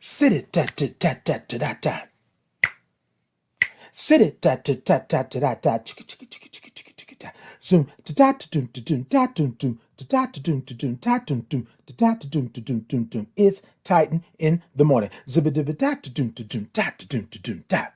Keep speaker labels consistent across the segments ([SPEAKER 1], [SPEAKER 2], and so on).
[SPEAKER 1] Sit it ta ta ta ta ta ta ta. Sit it ta ta ta ta ta ta ta. Chicka chicka chicka chicka chicka chicka ta. Zoom ta ta ta doom ta doom ta doom doom ta ta ta doom ta doom ta doom doom ta ta ta doom ta doom doom doom. It's Titan in the morning. Zibba dibba ta ta doom ta doom ta ta doom ta doom ta.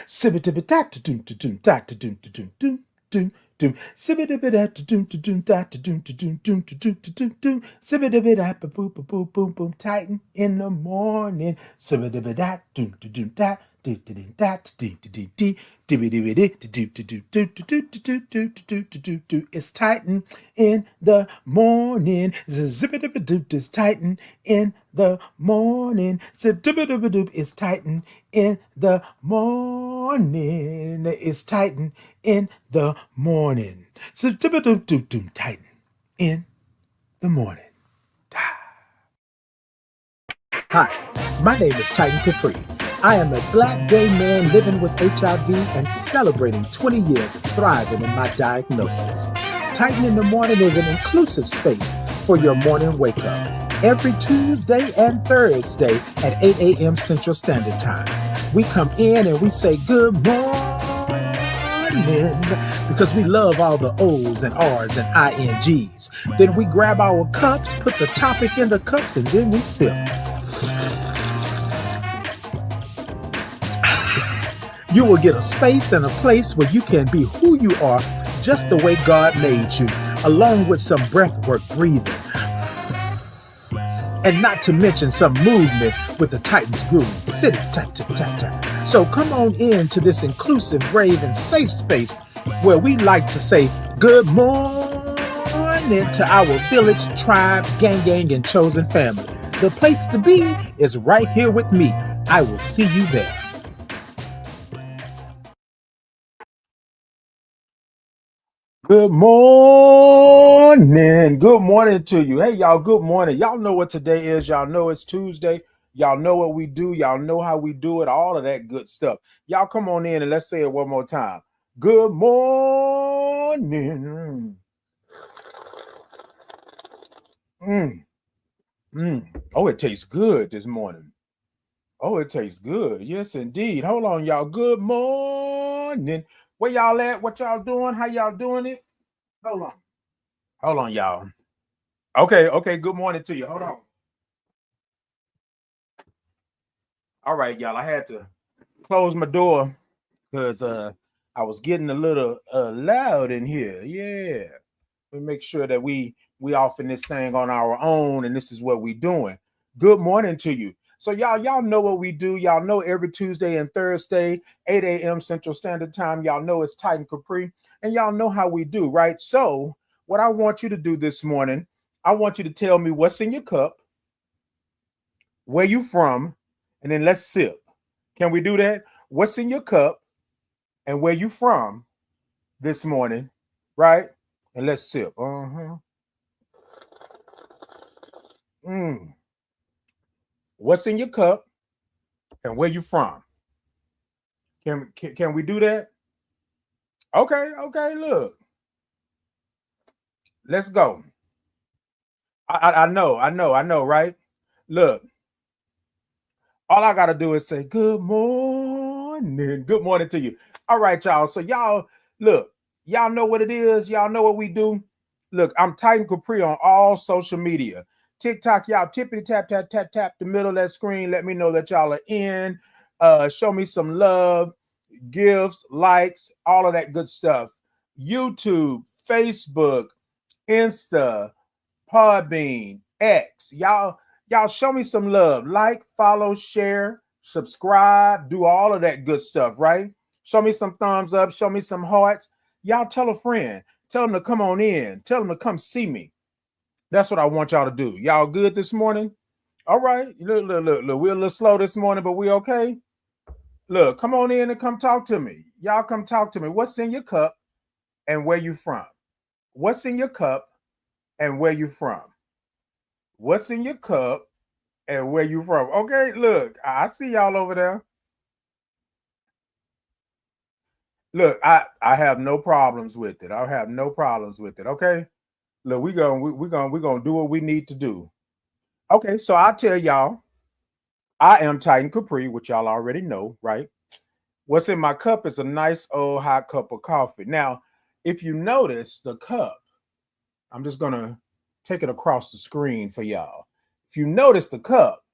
[SPEAKER 1] Sibba dibba ta ta doom ta doom ta ta doom ta doom doom doom. Doom, sibba dibba da to doom to doom da to doom to doom doom to doom to doom doom, sibba dibba da ba boom ba boom boom boom. Titan in the morning, sibba dibba da doom to doom da do to doom da to doom to doom dee dibba dibba dee to do to do do to do to do do to do to do do. It's Titan in the morning. Zibba dibba doop is Titan in the morning. Zib dibba dibba doop is Titan in the morning. It's Titan in the morning. So Titan in the morning. Hi, my name is Titan Capri. I am a black gay man living with HIV and celebrating 20 years of thriving in my diagnosis. Titan in the Morning is an inclusive space for your morning wake up. Every Tuesday and Thursday at 8 a.m. Central Standard Time. We come in and we say good morning because we love all the O's and R's and INGs. Then we grab our cups, put the topic in the cups, and then we sip. You will get a space and a place where you can be who you are just the way God made you, along with some breathwork breathing. And not to mention some movement with the Titans groove. Sit it, ta ta ta ta. So come on in to this inclusive, brave, and safe space where we like to say good morning to our village, tribe, gang, and chosen family. The place to be is right here with me. I will see you there. Good morning. Good morning to you. Hey, y'all, good morning. Y'all know what today is. Y'all know it's Tuesday. Y'all know what we do. Y'all know how we do it. All of that good stuff. Y'all come on in and let's say it one more time. Good morning. Oh, it tastes good this morning. Oh, it tastes good. Yes, indeed. Hold on, y'all. Good morning. Where y'all at? What y'all doing? How y'all doing it? Hold on. Hold on, y'all. Okay. Good morning to you. Hold on. All right, y'all. I had to close my door because I was getting a little loud in here. Yeah. We make sure that we offering this thing on our own, and this is what we doing. Good morning to you. So y'all know what we do. Y'all know every Tuesday and Thursday, 8 a.m. Central Standard Time. Y'all know it's Titan Capri, and y'all know how we do, right? So what I want you to do this morning, I want you to tell me what's in your cup, where you from, and then let's sip. Can we do that? What's in your cup and where you from this morning, right? And let's sip. Mm. What's in your cup and where you from? Can we do that? Okay. Look, let's go. I know, right? Look, all I gotta do is say good morning. Good morning to you. All right, y'all. So y'all look, y'all know what it is. Y'all know what we do. Look, I'm Titan Capri on all social media. TikTok, y'all tippity tap the middle of that screen. Let me know that y'all are in. Show me some love, gifts, likes, all of that good stuff. YouTube, Facebook, Insta, Podbean, X. Y'all show me some love. Like, follow, share, subscribe, do all of that good stuff, right? Show me some thumbs up, show me some hearts. Y'all tell a friend. Tell them to come on in. Tell them to come see me. That's what I want y'all to do. Y'all good this morning? All right. Look. We're a little slow this morning, but we okay? Look, come on in and come talk to me. Y'all come talk to me. What's in your cup and where you from? What's in your cup and where you from? What's in your cup and where you from? Okay, look, I see y'all over there. Look, I have no problems with it. I have no problems with it. Okay, look, we gonna do what we need to do. Okay, so I'll tell y'all. I am Titan Capri, which y'all already know, right? What's in my cup is a nice old hot cup of coffee. Now, if you notice the cup, I'm just gonna take it across the screen for y'all. If you notice the cup,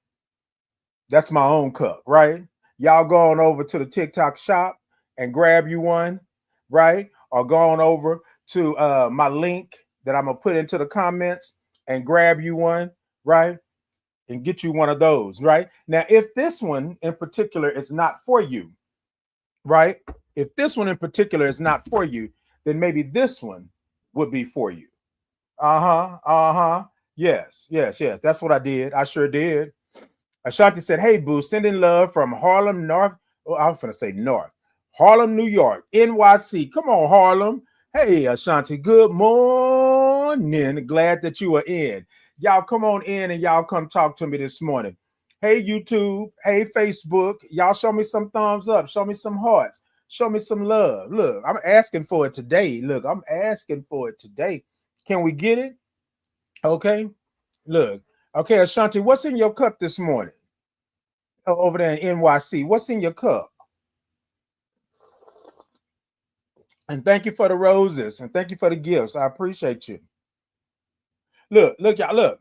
[SPEAKER 1] that's my own cup, right? Y'all go on over to the TikTok shop and grab you one, right? Or go on over to my link that I'm gonna put into the comments and grab you one, right? And get you one of those, right? Now, if this one in particular is not for you, right? If this one in particular is not for you, then maybe this one would be for you. Uh-huh. Uh-huh. Yes, yes, yes. That's what I did. I sure did. Ashanti said, "Hey, boo, sending love from Harlem, North." Oh, I was gonna say North. Harlem, New York, NYC. Come on, Harlem. Hey, Ashanti, good morning. Glad that you are in. Y'all come on in and y'all come talk to me this morning. Hey, YouTube. Hey, Facebook. Y'all show me some thumbs up. Show me some hearts. Show me some love. Look, I'm asking for it today. Look, I'm asking for it today. Can we get it? Okay. Look. Okay, Ashanti, what's in your cup this morning? Over there in NYC. What's in your cup? And thank you for the roses and thank you for the gifts. I appreciate you. Look, y'all, look.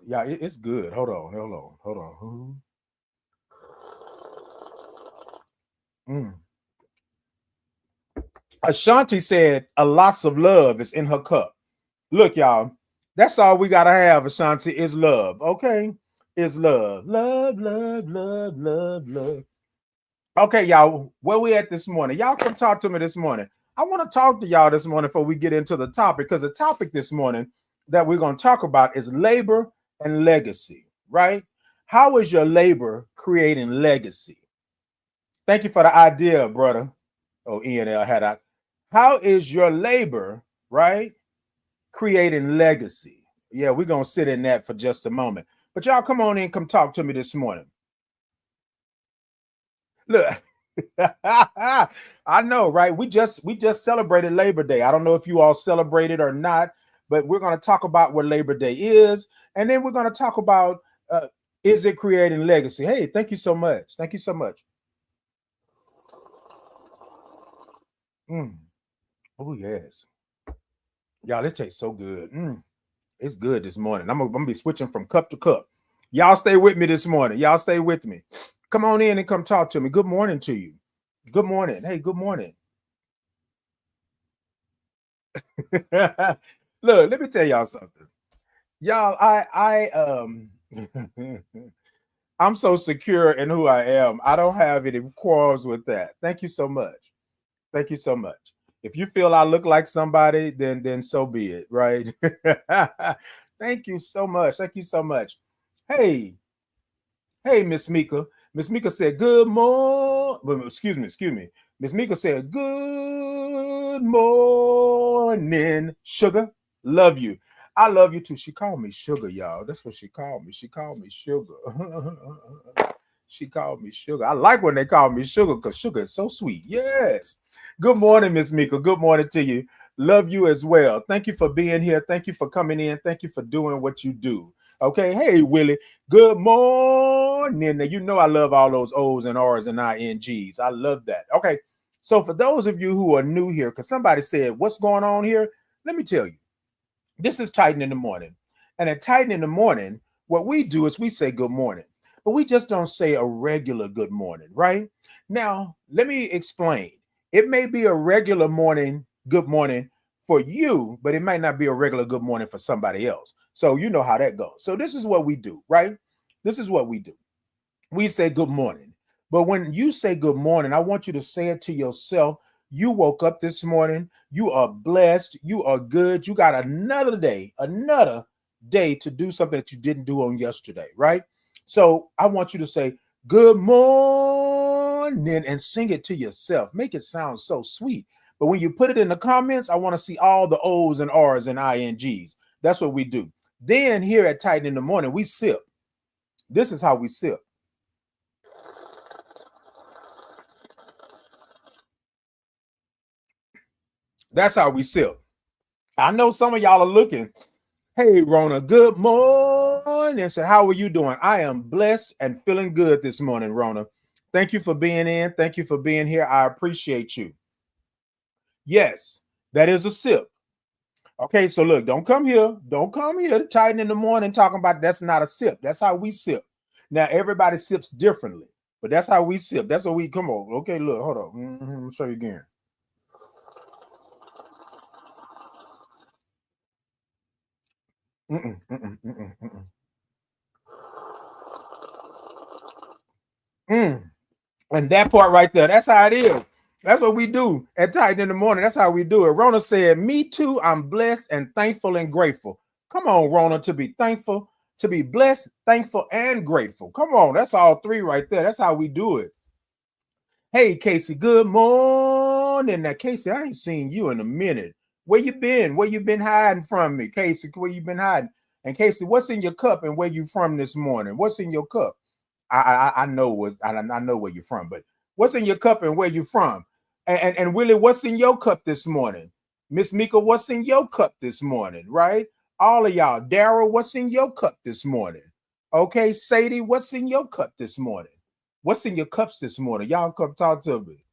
[SPEAKER 1] It's good. Hold on. Mm. Ashanti said a lots of love is in her cup. Look, y'all, that's all we gotta have, Ashanti, is love. Okay, is love, love, love, love, love, love. Okay, y'all, where we at this morning? Y'all come talk to me this morning. I want to talk to y'all this morning before we get into the topic, because the topic this morning that we're going to talk about is labor and legacy, right? How is your labor creating legacy? Thank you for the idea, brother. Oh, ENL had I. How is your labor, right, creating legacy? Yeah, we're going to sit in that for just a moment. But y'all come on in, come talk to me this morning. Look. I know, right? We just celebrated Labor Day. I don't know if you all celebrated or not, but we're going to talk about what Labor Day is, and then we're going to talk about is it creating legacy? Hey, thank you so much. Thank you so much. Oh yes, y'all, it tastes so good. It's good this morning. I'm gonna be switching from cup to cup. Y'all stay with me this morning. Y'all stay with me. Come on in and come talk to me. Good morning to you. Good morning. Hey, good morning. Look, let me tell y'all something. Y'all, I'm so secure in who I am. I don't have any quarrels with that. Thank you so much. Thank you so much. If you feel I look like somebody, then so be it, right? Thank you so much. Thank you so much. Hey, hey, Miss Mika. Miss Mika said, good morning. Excuse me. Miss Mika said, good morning, sugar. Love you. I love you too. She called me sugar, y'all. That's what she called me. She called me sugar. She called me sugar. I like when they call me sugar because sugar is so sweet. Yes. Good morning, Miss Mika. Good morning to you. Love you as well. Thank you for being here. Thank you for coming in. Thank you for doing what you do. Okay. Hey, Willie. Good morning. Now, you know I love all those O's and R's and INGs. I love that. Okay. So for those of you who are new here, because somebody said, what's going on here? Let me tell you. This is Titan in the Morning. And at Titan in the Morning, what we do is we say good morning. But we just don't say a regular good morning, right? Now, let me explain. It may be a regular morning, good morning for you, but it might not be a regular good morning for somebody else. So you know how that goes. So this is what we do, right? This is what we do. We say good morning. But when you say good morning, I want you to say it to yourself. You woke up this morning. You are blessed. You are good. You got another day to do something that you didn't do on yesterday, right? So I want you to say good morning and sing it to yourself. Make it sound so sweet. But when you put it in the comments, I want to see all the O's and R's and INGs. That's what we do. Then here at Titan in the Morning, we sip. This is how we sip. That's how we sip. I know some of y'all are looking. Hey, Rona, good morning. morning. And said, how are you doing? I am blessed and feeling good this morning, Rona. Thank you for being in. Thank you for being here. I appreciate you. Yes, that is a sip. Okay, so look, don't come here. Don't come here to Titan in the morning talking about that's not a sip. That's how we sip. Now, everybody sips differently, but that's how we sip. That's what we come on. Okay, look, hold on. Let me show you again. And that part right there, that's how it is. That's what we do at Titan in the morning. That's how we do it. Rona said, me too. I'm blessed and thankful and grateful. Come on, Rona, to be thankful, to be blessed, thankful, and grateful. Come on, that's all three right there. That's how we do it. Hey, Casey, good morning. Now, Casey, I ain't seen you in a minute. Where you been? Where you been hiding from me? Casey, where you been hiding? And Casey, what's in your cup and where you from this morning? What's in your cup? I know what I know where you're from, but what's in your cup and where you from? And Willie, what's in your cup this morning? Miss Mika, what's in your cup this morning? Right? All of y'all. Daryl, what's in your cup this morning? Okay, Sadie, what's in your cup this morning? What's in your cups this morning? Y'all come talk to me.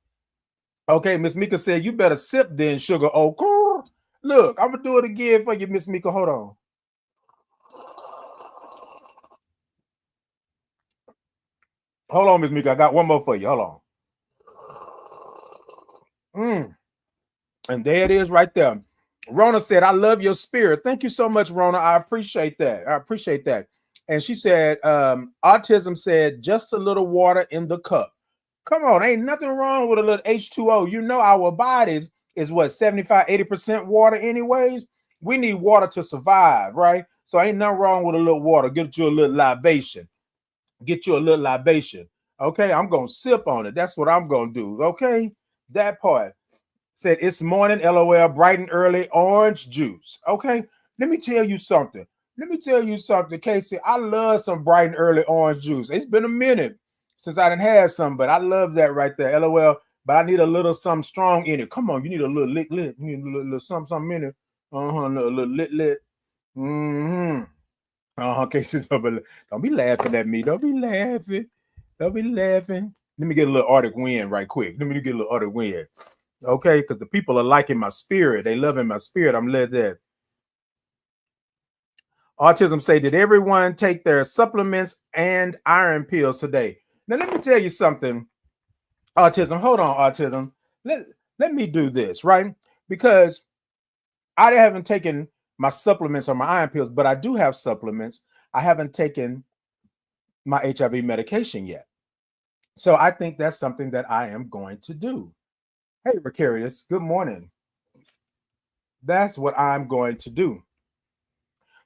[SPEAKER 1] Okay, Miss Mika said you better sip then, sugar. Oh, look, I'm gonna do it again for you, Miss Mika. Hold on. Hold on, Miss Mika. I got one more for you. Hold on. And there it is right there. Rona said, I love your spirit. Thank you so much, Rona. I appreciate that. I appreciate that. And she said, autism said, just a little water in the cup. Come on, ain't nothing wrong with a little H2O. You know, our bodies is what, 75, 80% water anyways. We need water to survive, right? So ain't nothing wrong with a little water. Get you a little libation. Get you a little libation. Okay, I'm going to sip on it. That's what I'm going to do. Okay, that part. Said it's morning, LOL, bright and early, orange juice. Okay, let me tell you something. Let me tell you something, Casey. I love some bright and early orange juice. It's been a minute since I done had some, but I love that right there, LOL. But I need a little something strong in it. Come on, you need a little lit. You need a little something in it. A little lit. Casey, don't be laughing at me. Don't be laughing. Don't be laughing. Let me get a little Arctic wind right quick. Let me get a little Arctic wind. Okay, because the people are liking my spirit. They loving my spirit. I'm led that. Autism say, did everyone take their supplements and iron pills today? Now, let me tell you something. Autism, hold on, autism. Let me do this, right? Because I haven't taken my supplements or my iron pills, but I do have supplements. I haven't taken my HIV medication yet. So I think that's something that I am going to do. Hey, Precarious, good morning. That's what I'm going to do.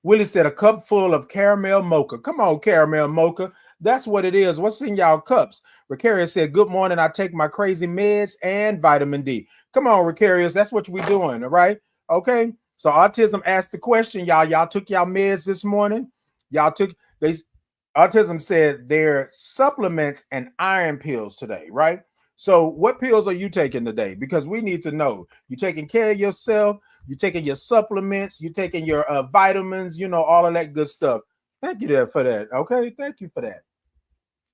[SPEAKER 1] Willie said a cup full of caramel mocha. Come on, caramel mocha. That's what it is. What's in y'all cups? Ricarius said, good morning. I take my crazy meds and vitamin D. Come on, Ricarius. That's what we're doing. All right. Okay. So autism asked the question, y'all. Y'all took y'all meds this morning. Autism said their supplements and iron pills today, right? So what pills are you taking today? Because we need to know. You taking care of yourself. You taking your supplements. You taking your vitamins. You know, all of that good stuff. Thank you there for that. Okay, thank you for that.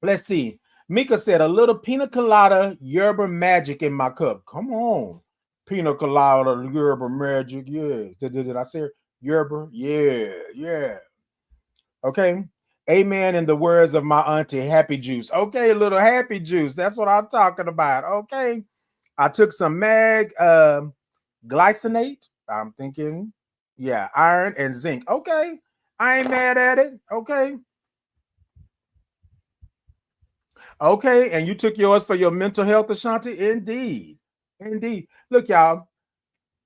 [SPEAKER 1] Let's see. Mika said a little pina colada yerba magic in my cup. Come on, pina colada yerba magic. Yeah, did I say yerba? Yeah. Okay. Amen. In the words of my auntie, happy juice. Okay, a little happy juice. That's what I'm talking about. Okay. I took some mag glycinate. I'm thinking, yeah, iron and zinc. Okay. I ain't mad at it. Okay. Okay. And you took yours for your mental health, Ashanti? Indeed. Indeed. Look, y'all,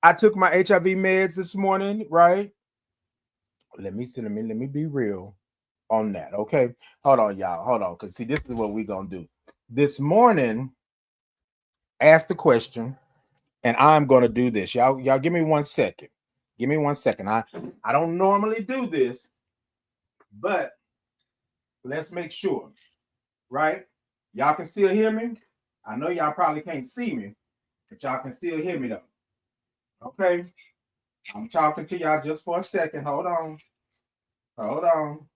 [SPEAKER 1] I took my HIV meds this morning, right? Let me be real on that. Okay. Hold on, y'all. Hold on. Because see, this is what we're gonna do. This morning, ask the question, and I'm gonna do this. Y'all give me 1 second. Give me 1 second. I don't normally do this, but let's make sure, right? Y'all can still hear me. I know y'all probably can't see me, but y'all can still hear me though. Okay. I'm talking to y'all just for a second. Hold on. Hold on.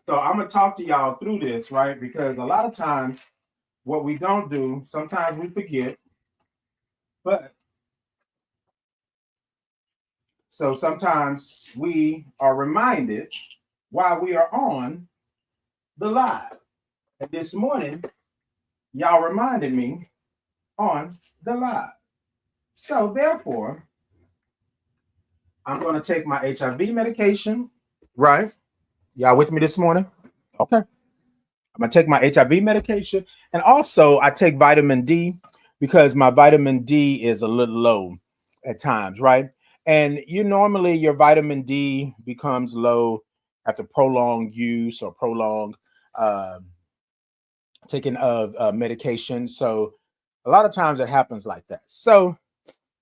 [SPEAKER 1] So I'm gonna talk to y'all through this, right? Because a lot of times what we don't do, sometimes we forget, but so sometimes we are reminded while we are on the live. And this morning, y'all reminded me on the live. So therefore, I'm going to take my HIV medication, right? Y'all with me this morning? Okay. I'm going to take my HIV medication. And also, I take vitamin D because my vitamin D is a little low at times, right? And normally your vitamin D becomes low after prolonged use or prolonged uh, taking of medication. So a lot of times it happens like that. So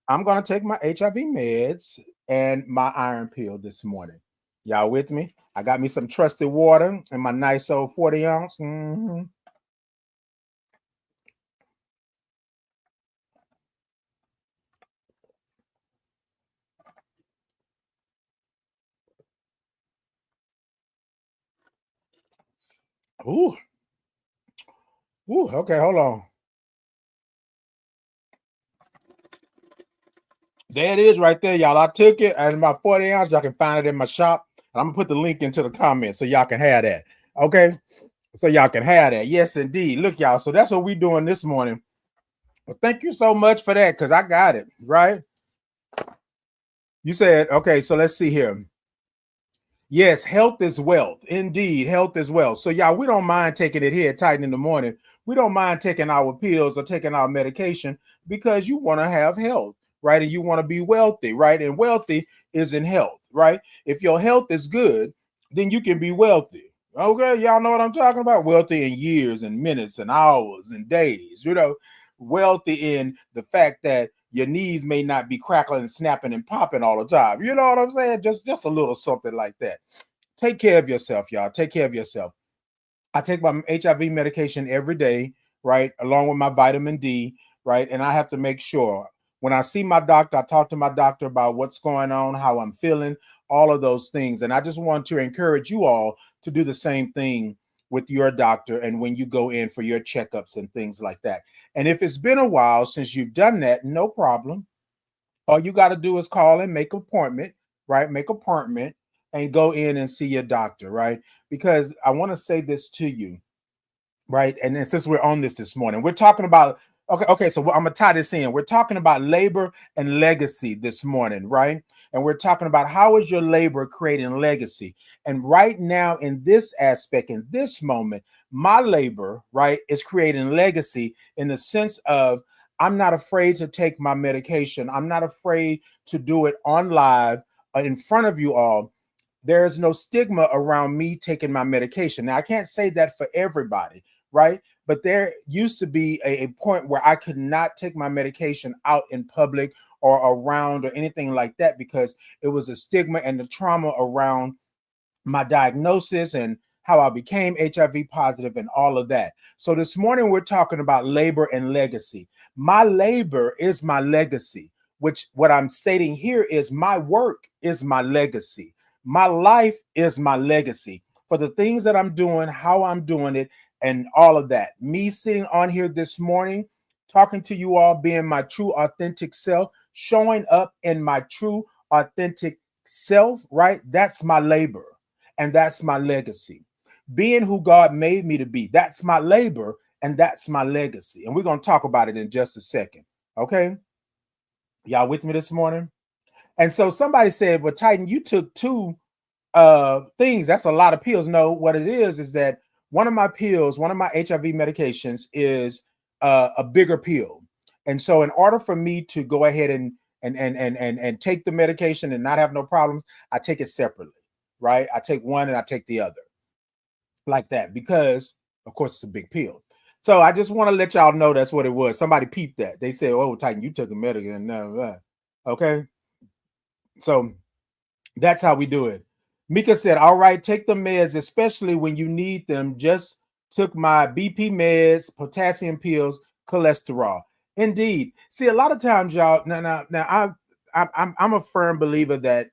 [SPEAKER 1] I'm going to take my HIV meds and my iron pill this morning. Y'all with me? I got me some trusted water and my nice old 40 ounce. Ooh, ooh, okay, hold on. There it is right there, y'all. I took it and my 40 ounce. Y'all can find it in my shop. I'm gonna put the link into the comments so y'all can have that. Okay. So y'all can have that. Yes, indeed. Look, y'all. So that's what we're doing this morning. Well, thank you so much for that, because I got it, right? You said, okay, so let's see here. Yes, health is wealth. Indeed, health is wealth. So, y'all, we don't mind taking it here at Titan in the morning. We don't mind taking our pills or taking our medication because you want to have health, right? And you want to be wealthy, right? And wealthy is in health, right? If your health is good, then you can be wealthy. Okay, y'all know what I'm talking about? Wealthy in years and minutes and hours and days, wealthy in the fact that your knees may not be crackling and snapping and popping all the time. You know what I'm saying? Just a little something like that. Take care of yourself, y'all. Take care of yourself. I take my HIV medication every day, right? Along with my vitamin D, right? And I have to make sure when I see my doctor, I talk to my doctor about what's going on, how I'm feeling, all of those things. And I just want to encourage you all to do the same thing with your doctor and when you go in for your checkups and things like that. And if it's been a while since you've done that, no problem. All you got to do is call and make an appointment, right? Make an appointment and go in and see your doctor, right? Because I want to say this to you, right? And then since we're on this morning, we're talking about okay. So I'm gonna tie this in. We're talking about labor and legacy this morning, right? And we're talking about how is your labor creating legacy. And right now, in this aspect, in this moment, my labor, right, is creating legacy in the sense of I'm not afraid to take my medication. I'm not afraid to do it on live in front of you all. There is no stigma around me taking my medication. Now, I can't say that for everybody, right? But there used to be a point where I could not take my medication out in public or around or anything like that because it was a stigma and the trauma around my diagnosis and how I became HIV positive and all of that. So this morning we're talking about labor and legacy. My labor is my legacy, which what I'm stating here is my work is my legacy. My life is my legacy for the things that I'm doing, how I'm doing it, and all of that. Me sitting on here this morning, talking to you all, being my true, authentic self, showing up in my true, authentic self, right? That's my labor and that's my legacy. Being who God made me to be, that's my labor and that's my legacy. And we're going to talk about it in just a second. Okay? Y'all with me this morning? And so somebody said, well, Titan, you took two things. That's a lot of pills. No, what it is that one of my pills, one of my HIV medications is a bigger pill. And so in order for me to go ahead and take the medication and not have no problems, I take it separately, right? I take one and I take the other like that because of course it's a big pill. So I just want to let y'all know that's what it was. Somebody peeped that. They said, oh, Titan, you took a medication. Okay. So that's how we do it. Mika said, all right, take the meds, especially when you need them. Just took my BP meds, potassium pills, cholesterol. Indeed. See, a lot of times, y'all, now I'm a firm believer that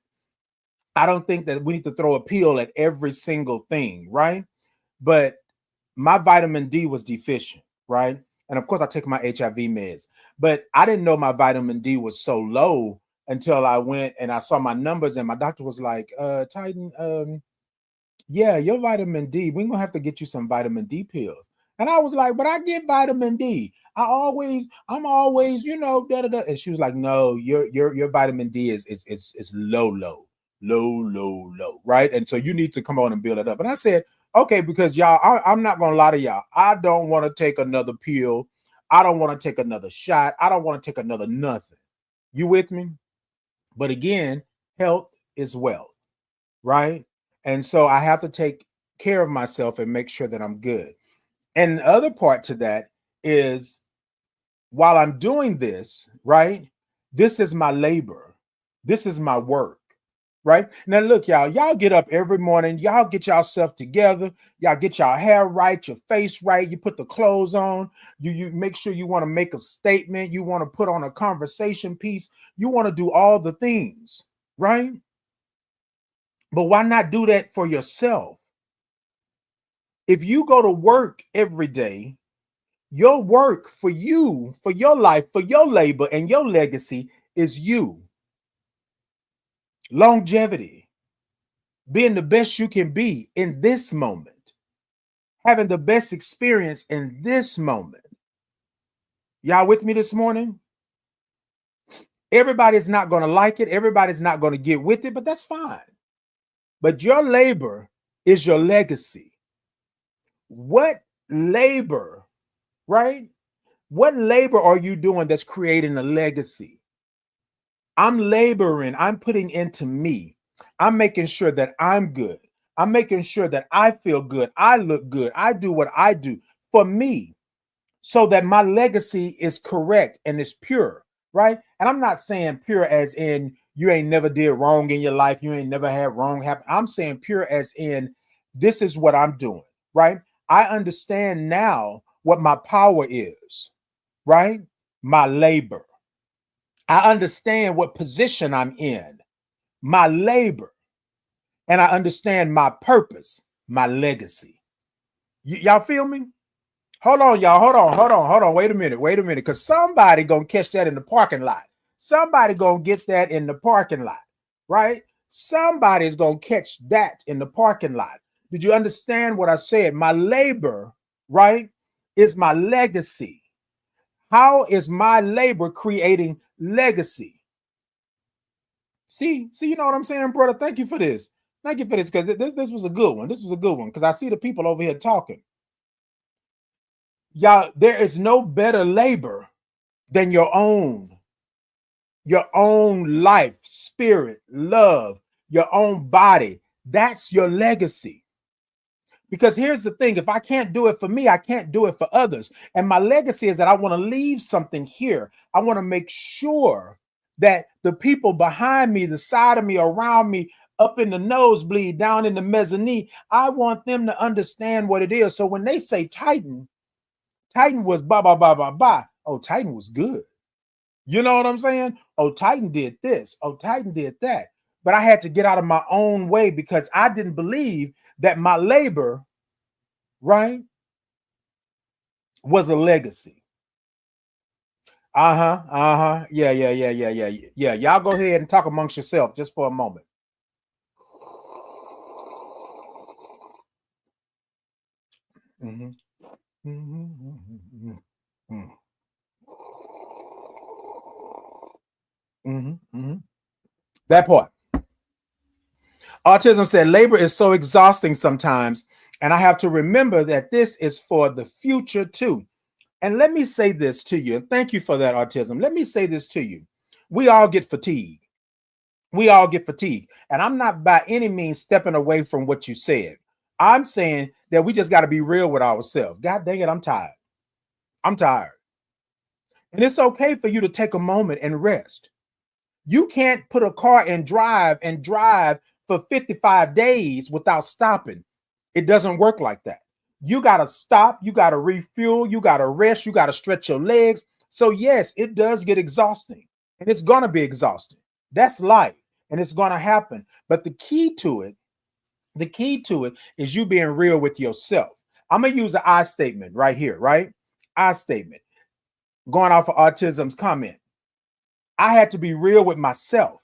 [SPEAKER 1] I don't think that we need to throw a pill at every single thing, right? But my vitamin D was deficient, right? And of course, I take my HIV meds, but I didn't know my vitamin D was so low until I went and I saw my numbers, and my doctor was like, Titan, yeah, your vitamin D, we're gonna have to get you some vitamin D pills. And I was like, but I get vitamin D. I'm always, da da da. And she was like, no, your vitamin D is low, right? And so you need to come on and build it up. And I said, okay, because y'all, I'm not gonna lie to y'all. I don't want to take another pill. I don't want to take another shot. I don't want to take another nothing. You with me? But again, health is wealth, right? And so I have to take care of myself and make sure that I'm good. And the other part to that is while I'm doing this, right? This is my labor. This is my work, right? Now, look, y'all get up every morning. Y'all get yourself together. Y'all get your hair right, your face right. You put the clothes on. You make sure you want to make a statement. You want to put on a conversation piece. You want to do all the things, right? But why not do that for yourself? If you go to work every day, your work for you, for your life, for your labor and your legacy is you. Longevity, being the best you can be in this moment, having the best experience in this moment. Y'all with me this morning? Everybody's not going to like it. Everybody's not going to get with it, but that's fine. But your labor is your legacy. What labor, right? What labor are you doing that's creating a legacy? I'm laboring. I'm putting into me. I'm making sure that I'm good. I'm making sure that I feel good. I look good. I do what I do for me so that my legacy is correct and is pure, right? And I'm not saying pure as in you ain't never did wrong in your life. You ain't never had wrong happen. I'm saying pure as in this is what I'm doing, right? I understand now what my power is, right? My labor. I understand what position I'm in, my labor. And I understand my purpose, my legacy. Y'all feel me? Hold on, y'all. Hold on. Wait a minute. Because somebody gonna catch that in the parking lot. Somebody gonna get that in the parking lot, right? Somebody's gonna catch that in the parking lot. Did you understand what I said? My labor, right, is my legacy. How is my labor creating legacy? See, you know what I'm saying, brother? Thank you for this. Thank you for this, because this was a good one. This was a good one, because I see the people over here talking. Y'all, there is no better labor than your own life, spirit, love, your own body. That's your legacy. Because here's the thing, if I can't do it for me, I can't do it for others. And my legacy is that I want to leave something here. I want to make sure that the people behind me, the side of me, around me, up in the nosebleed, down in the mezzanine, I want them to understand what it is. So when they say Titan was blah, blah, blah, blah, blah. Oh, Titan was good. You know what I'm saying? Oh, Titan did this. Oh, Titan did that. But I had to get out of my own way because I didn't believe that my labor, right, was a legacy. Yeah. Y'all go ahead and talk amongst yourself just for a moment. That part. Autism said labor is so exhausting sometimes, and I have to remember that this is for the future too. And let me say this to you. Thank you for that, Autism. Let me say this to you. We all get fatigued. We all get fatigued. And I'm not by any means stepping away from what you said. I'm saying that we just got to be real with ourselves. God dang it, I'm tired. I'm tired. And it's okay for you to take a moment and rest. You can't put a car and drive for 55 days without stopping. It doesn't work like that. You got to stop. You got to refuel. You got to rest. You got to stretch your legs. So yes, it does get exhausting, and it's going to be exhausting. That's life. and it's going to happen. But the key to it is you being real with yourself. I'm going to use an I statement right here, right? I statement, going off of Autism's comment. I had to be real with myself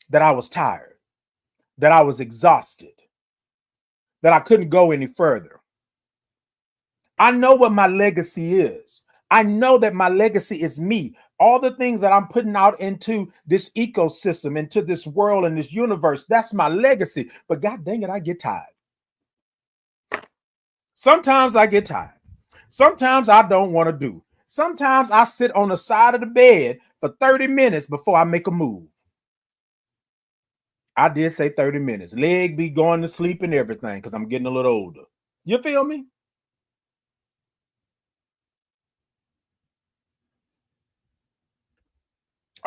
[SPEAKER 1] that I was tired, that I was exhausted, that I couldn't go any further. I know what my legacy is. I know that my legacy is me. All the things that I'm putting out into this ecosystem, into this world and this universe, that's my legacy. But God dang it, I get tired. Sometimes I get tired. Sometimes I don't want to do. Sometimes I sit on the side of the bed for 30 minutes before I make a move. I did say 30 minutes. Leg be going to sleep and everything because I'm getting a little older. You feel me?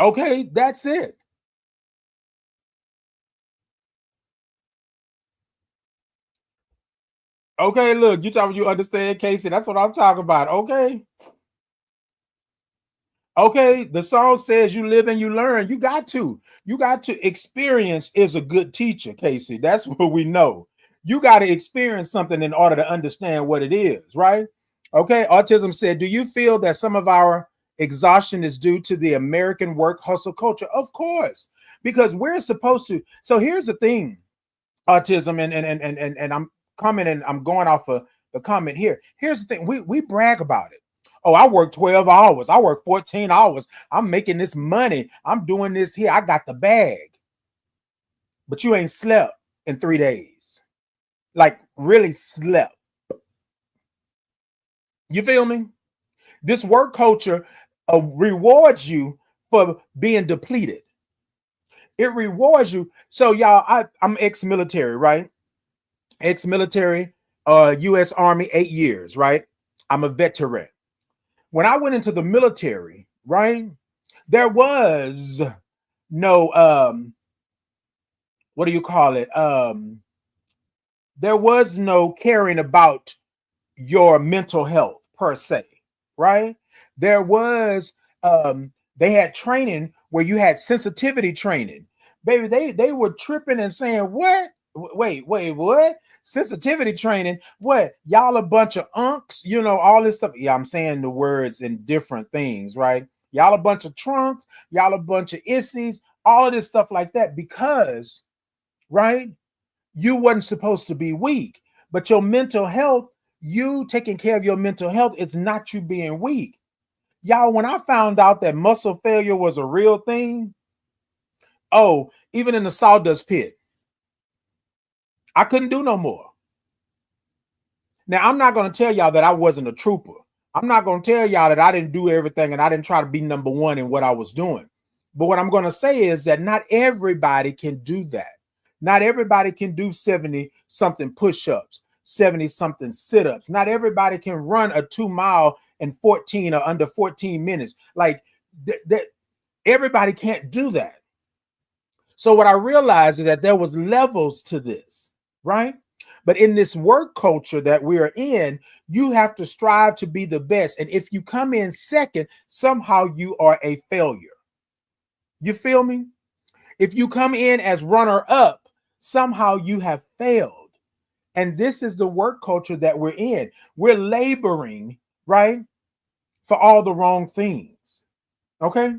[SPEAKER 1] Okay, that's it. Okay, look, you understand, Casey. That's what I'm talking about. Okay. Okay, the song says you live and you learn. You got to. You got to experience is a good teacher, Casey. That's what we know. You got to experience something in order to understand what it is, right? Okay, Autism said, do you feel that some of our exhaustion is due to the American work hustle culture? Of course, because we're supposed to. So here's the thing, Autism, and I'm commenting, I'm going off of the comment here. Here's the thing, we brag about it. Oh, I work 12 hours. I work 14 hours. I'm making this money. I'm doing this here. I got the bag. But you ain't slept in 3 days. Like really slept. You feel me? This work culture rewards you for being depleted. It rewards you. So y'all, I'm ex-military, right? Ex-military, U.S. Army, 8 years, right? I'm a veteran. When I went into the military, right, there was no what do you call it? There was no caring about your mental health per se, right? There was they had training where you had sensitivity training. Baby, they were tripping and saying, "What? Wait, what? Sensitivity training? What? Y'all a bunch of unks, all this stuff." Yeah, I'm saying the words in different things, right? Y'all a bunch of trunks, y'all a bunch of issies, all of this stuff like that, because, right, you wasn't supposed to be weak, but your mental health, you taking care of your mental health, is not you being weak. Y'all, when I found out that muscle failure was a real thing, oh, even in the sawdust pit, I couldn't do no more. Now, I'm not going to tell y'all that I wasn't a trooper. I'm not going to tell y'all that I didn't do everything and I didn't try to be number one in what I was doing. But what I'm going to say is that not everybody can do that. Not everybody can do 70 something push-ups, 70 something sit-ups. Not everybody can run a 2 mile in 14 or under 14 minutes. Like that, everybody can't do that. So what I realized is that there was levels to this, right? But in this work culture that we are in, you have to strive to be the best. And if you come in second, somehow you are a failure. You feel me? If you come in as runner up, somehow you have failed. And this is the work culture that we're in. We're laboring, right, for all the wrong things. Okay?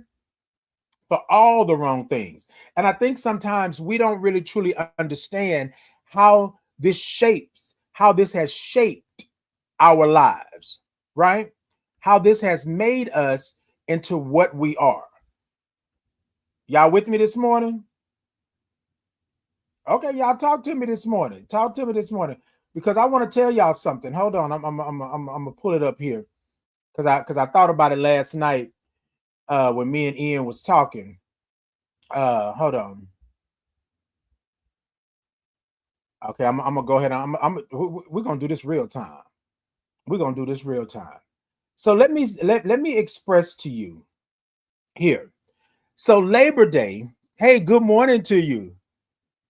[SPEAKER 1] For all the wrong things. And I think sometimes we don't really truly understand how how this has shaped our lives, right? How this has made us into what we are. Y'all with me this morning? Okay, y'all talk to me this morning. Talk to me this morning because I want to tell y'all something. Hold on, I'm gonna pull it up here because I thought about it last night when me and Ian was talking. Hold on. Okay, I'm gonna go ahead. We're gonna do this real time. We're gonna do this real time. So let me express to you here. So Labor Day. Hey, good morning to you.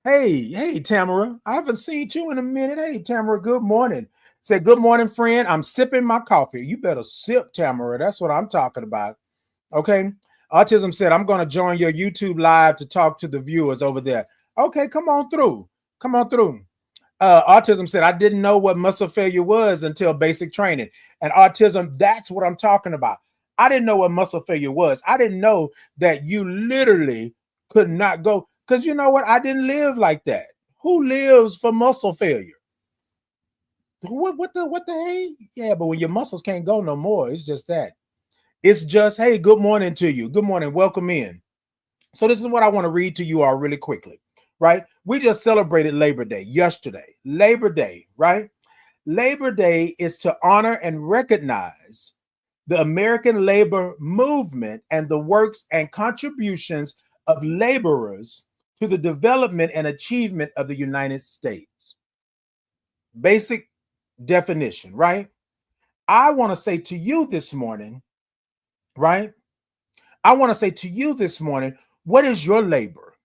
[SPEAKER 1] Hey, Tamara. I haven't seen you in a minute. Hey, Tamara, good morning. Say good morning, friend. I'm sipping my coffee. You better sip, Tamara. That's what I'm talking about. Okay. Autism said, I'm going to join your YouTube live to talk to the viewers over there. Okay, come on through. Come on through. Autism said, I didn't know what muscle failure was until basic training. And autism, that's what I'm talking about. I didn't know what muscle failure was. I didn't know that you literally could not go. Because you know what? I didn't live like that. Who lives for muscle failure? What the hey? Yeah, but when your muscles can't go no more, it's just that. It's just, hey, good morning to you. Good morning. Welcome in. So this is what I want to read to you all really quickly, right? We just celebrated Labor Day yesterday. Labor Day, right? Labor Day is to honor and recognize the American labor movement and the works and contributions of laborers to the development and achievement of the United States. Basic definition, right? I want to say to you this morning, right? I want to say to you this morning, what is your labor?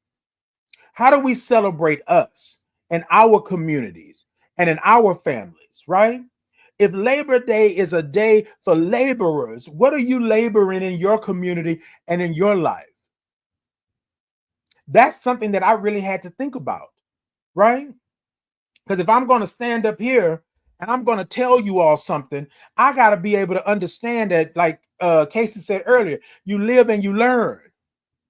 [SPEAKER 1] How do we celebrate us and our communities and in our families, right? If Labor Day is a day for laborers, what are you laboring in your community and in your life? That's something that I really had to think about, right? Because if I'm going to stand up here and I'm going to tell you all something, I got to be able to understand that, like Casey said earlier, you live and you learn.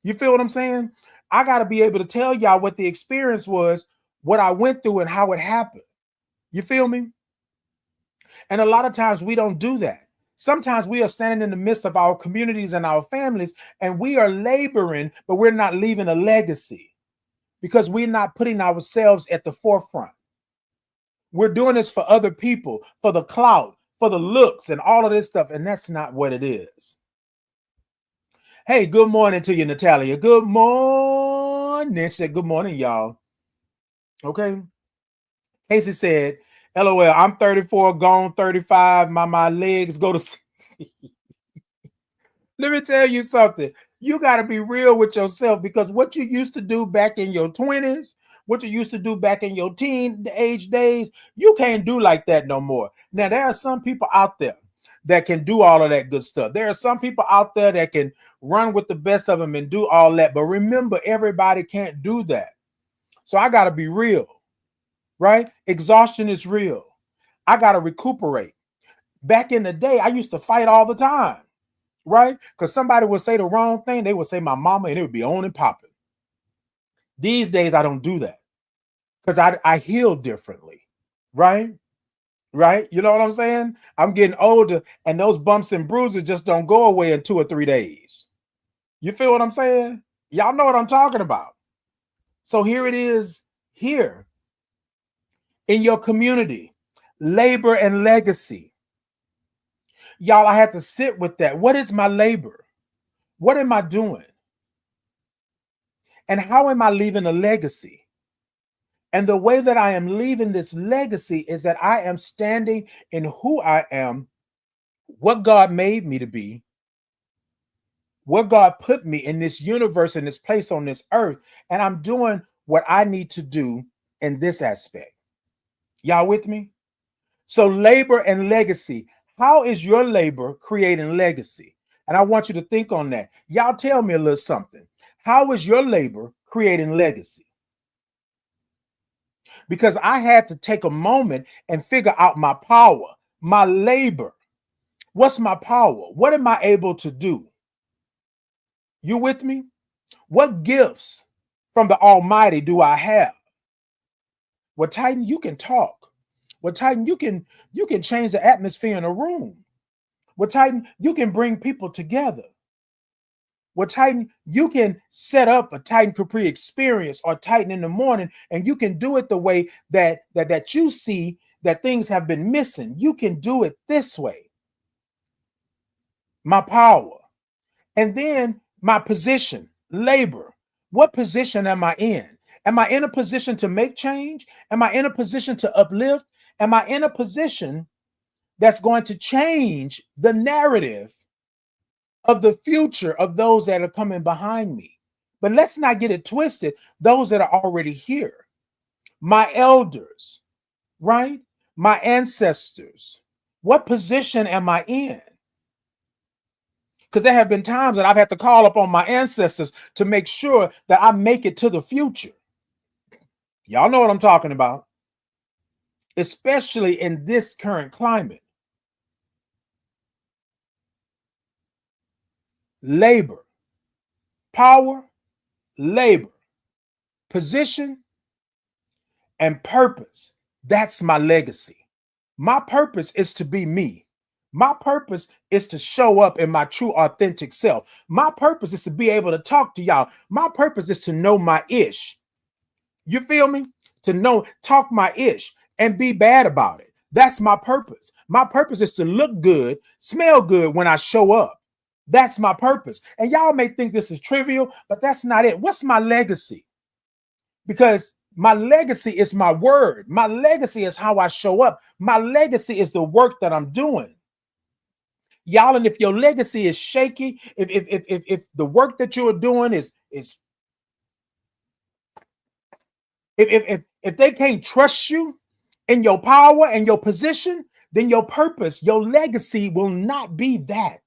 [SPEAKER 1] You feel what I'm saying? I got to be able to tell y'all what the experience was, what I went through, and how it happened. You feel me? And a lot of times we don't do that. Sometimes we are standing in the midst of our communities and our families, and we are laboring, but we're not leaving a legacy because we're not putting ourselves at the forefront. We're doing this for other people, for the clout, for the looks, and all of this stuff, and that's not what it is. Hey, good morning to you, Natalia. Good morning. She said, good morning, y'all. Okay. Casey said, LOL, I'm 34, gone 35. My legs go to sleep. Let me tell you something. You got to be real with yourself, because what you used to do back in your 20s, what you used to do back in your teen age days, you can't do like that no more. Now, there are some people out there that can do all of that good stuff. There are some people out there that can run with the best of them and do all that. But remember, everybody can't do that. So I got to be real, right? Exhaustion is real. I got to recuperate. Back in the day, I used to fight all the time, right? Because somebody would say the wrong thing. They would say my mama, and it would be on and popping. These days, I don't do that because I heal differently, right? Right? You know what I'm saying? I'm getting older, and those bumps and bruises just don't go away in 2 or 3 days. You feel what I'm saying? Y'all know what I'm talking about. So here it is, here in your community, labor and legacy. Y'all, I had to sit with that. What is my labor? What am I doing? And how am I leaving a legacy? And the way that I am leaving this legacy is that I am standing in who I am, what God made me to be, what God put me in this universe, in this place on this earth, and I'm doing what I need to do in this aspect. Y'all with me? So labor and legacy. How is your labor creating legacy? And I want you to think on that. Y'all tell me a little something. How is your labor creating legacy? Because I had to take a moment and figure out my power, my labor. What's my power? What am I able to do? You with me? What gifts from the Almighty do I have? Well, Titan, you can talk. Well, Titan, you can change the atmosphere in a room. Well, Titan, you can bring people together. Well, Titan, you can set up a Titan Capri experience or Titan in the morning, and you can do it the way that you see that things have been missing. You can do it this way. My power. And then my position, labor. What position am I in? Am I in a position to make change? Am I in a position to uplift? Am I in a position that's going to change the narrative of the future of those that are coming behind me? But let's not get it twisted. Those that are already here, my elders, right? My ancestors. What position am I in? Because there have been times that I've had to call upon my ancestors to make sure that I make it to the future. Y'all know what I'm talking about, especially in this current climate. Labor, power, labor, position, and purpose. That's my legacy. My purpose is to be me. My purpose is to show up in my true, authentic self. My purpose is to be able to talk to y'all. My purpose is to know my ish. You feel me? To know, talk my ish and be bad about it. That's my purpose. My purpose is to look good, smell good when I show up. That's my purpose. And y'all may think this is trivial, but that's not it. What's my legacy? Because my legacy is my word. My legacy is how I show up. My legacy is the work that I'm doing. Y'all, and if your legacy is shaky, if the work that you're doing is if they can't trust you in your power and your position, then your purpose, your legacy will not be that.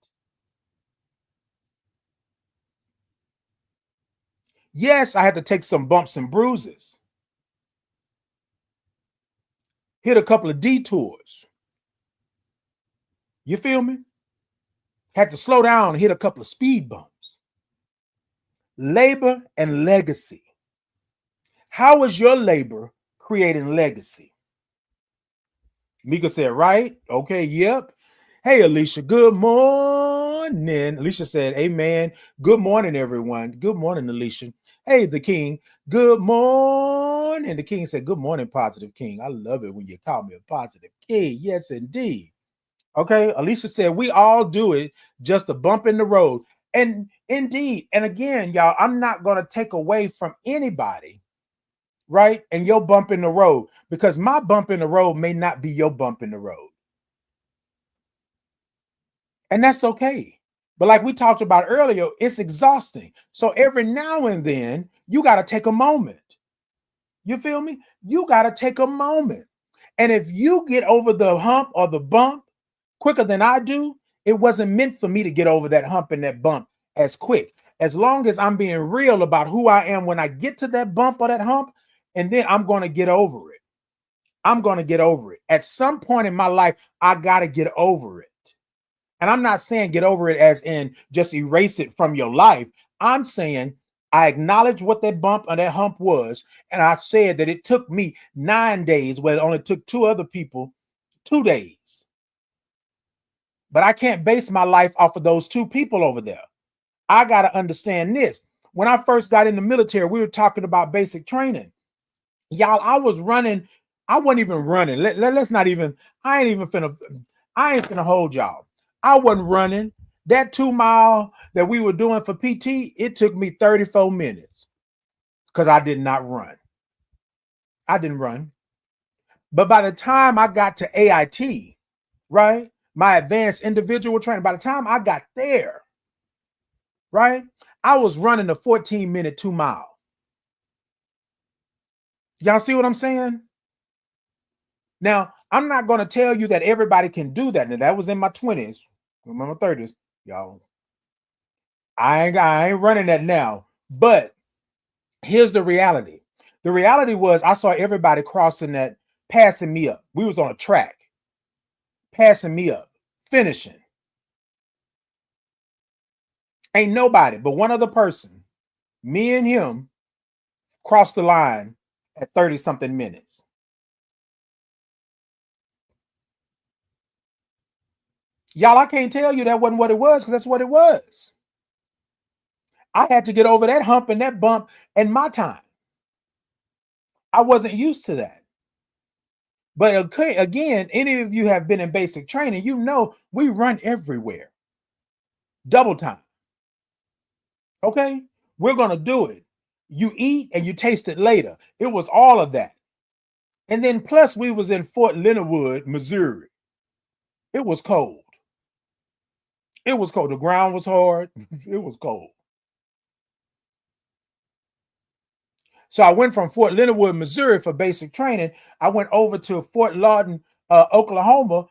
[SPEAKER 1] Yes, I had to take some bumps and bruises, hit a couple of detours. You feel me? Had to slow down and hit a couple of speed bumps. Labor and legacy. How is your labor creating legacy? Mika said, right? Okay, yep. Hey, Alicia, good morning. Alicia said, amen. Good morning, everyone. Good morning, Alicia. Hey, the king, good morning. The king said, good morning, positive king. I love it when you call me a positive king. Yes, indeed. Okay, Alicia said, we all do it, just a bump in the road. And indeed, and again, y'all, I'm not going to take away from anybody, right? And your bump in the road, because my bump in the road may not be your bump in the road. And that's okay. But like we talked about earlier, it's exhausting. So every now and then, you got to take a moment. You feel me? You got to take a moment. And if you get over the hump or the bump quicker than I do, it wasn't meant for me to get over that hump and that bump as quick. As long as I'm being real about who I am when I get to that bump or that hump, and then I'm going to get over it. I'm going to get over it. At some point in my life, I got to get over it. And I'm not saying get over it as in just erase it from your life. I'm saying I acknowledge what that bump or that hump was. And I said that it took me 9 days, where it only took 2 other people 2 days. But I can't base my life off of those 2 people over there. I got to understand this. When I first got in the military, we were talking about basic training. Y'all, I was running. I wasn't even running. Let's not even, I ain't finna hold y'all. I wasn't running. That 2 mile that we were doing for PT, it took me 34 minutes because I did not run. I didn't run. But by the time I got to AIT, right, my advanced individual training, by the time I got there, right, I was running a 14-minute 2 mile. Y'all see what I'm saying? Now, I'm not going to tell you that everybody can do that. Now, that was in my 20s. I'm in my 30s, y'all. I ain't running that now. But here's the reality. The reality was I saw everybody crossing that, passing me up. We was on a track, passing me up, finishing. Ain't nobody but one other person, me and him, crossed the line at 30-something minutes. Y'all, I can't tell you that wasn't what it was, because that's what it was. I had to get over that hump and that bump in my time. I wasn't used to that. But okay, again, any of you have been in basic training, you know we run everywhere. Double time. Okay? We're going to do it. You eat and you taste it later. It was all of that. And then plus we was in Fort Leonard Wood, Missouri. It was cold. It was cold. The ground was hard. It was cold. So I went from Fort Leonard Wood, Missouri for basic training. I went over to Fort Lawton, Oklahoma,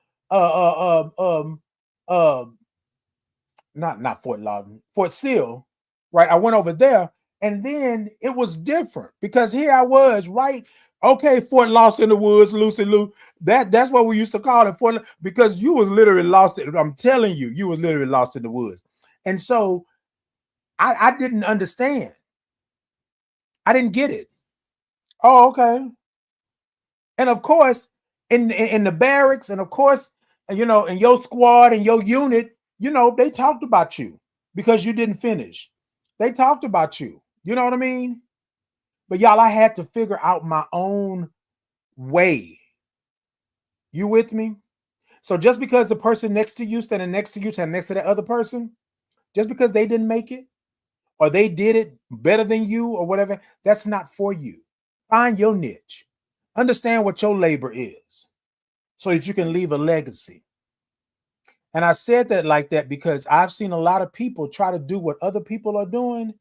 [SPEAKER 1] not Fort Lauderdale, Fort Sill, right? I went over there, and then it was different because here I was, right? Okay, Fort Lost in the Woods, Lucy Lou. That's what we used to call it, Fort, because you was literally lost. I'm telling you, you was literally lost in the woods, and so I didn't understand. I didn't get it. Oh, okay. And of course, in the barracks, and of course, in your squad and your unit, they talked about you because you didn't finish. They talked about you. You know what I mean? But y'all, I had to figure out my own way. You with me? So just because the person next to you, standing next to you, standing next to that other person, just because they didn't make it or they did it better than you or whatever, that's not for you. Find your niche. Understand what your labor is so that you can leave a legacy. And I said that like that because I've seen a lot of people try to do what other people are doing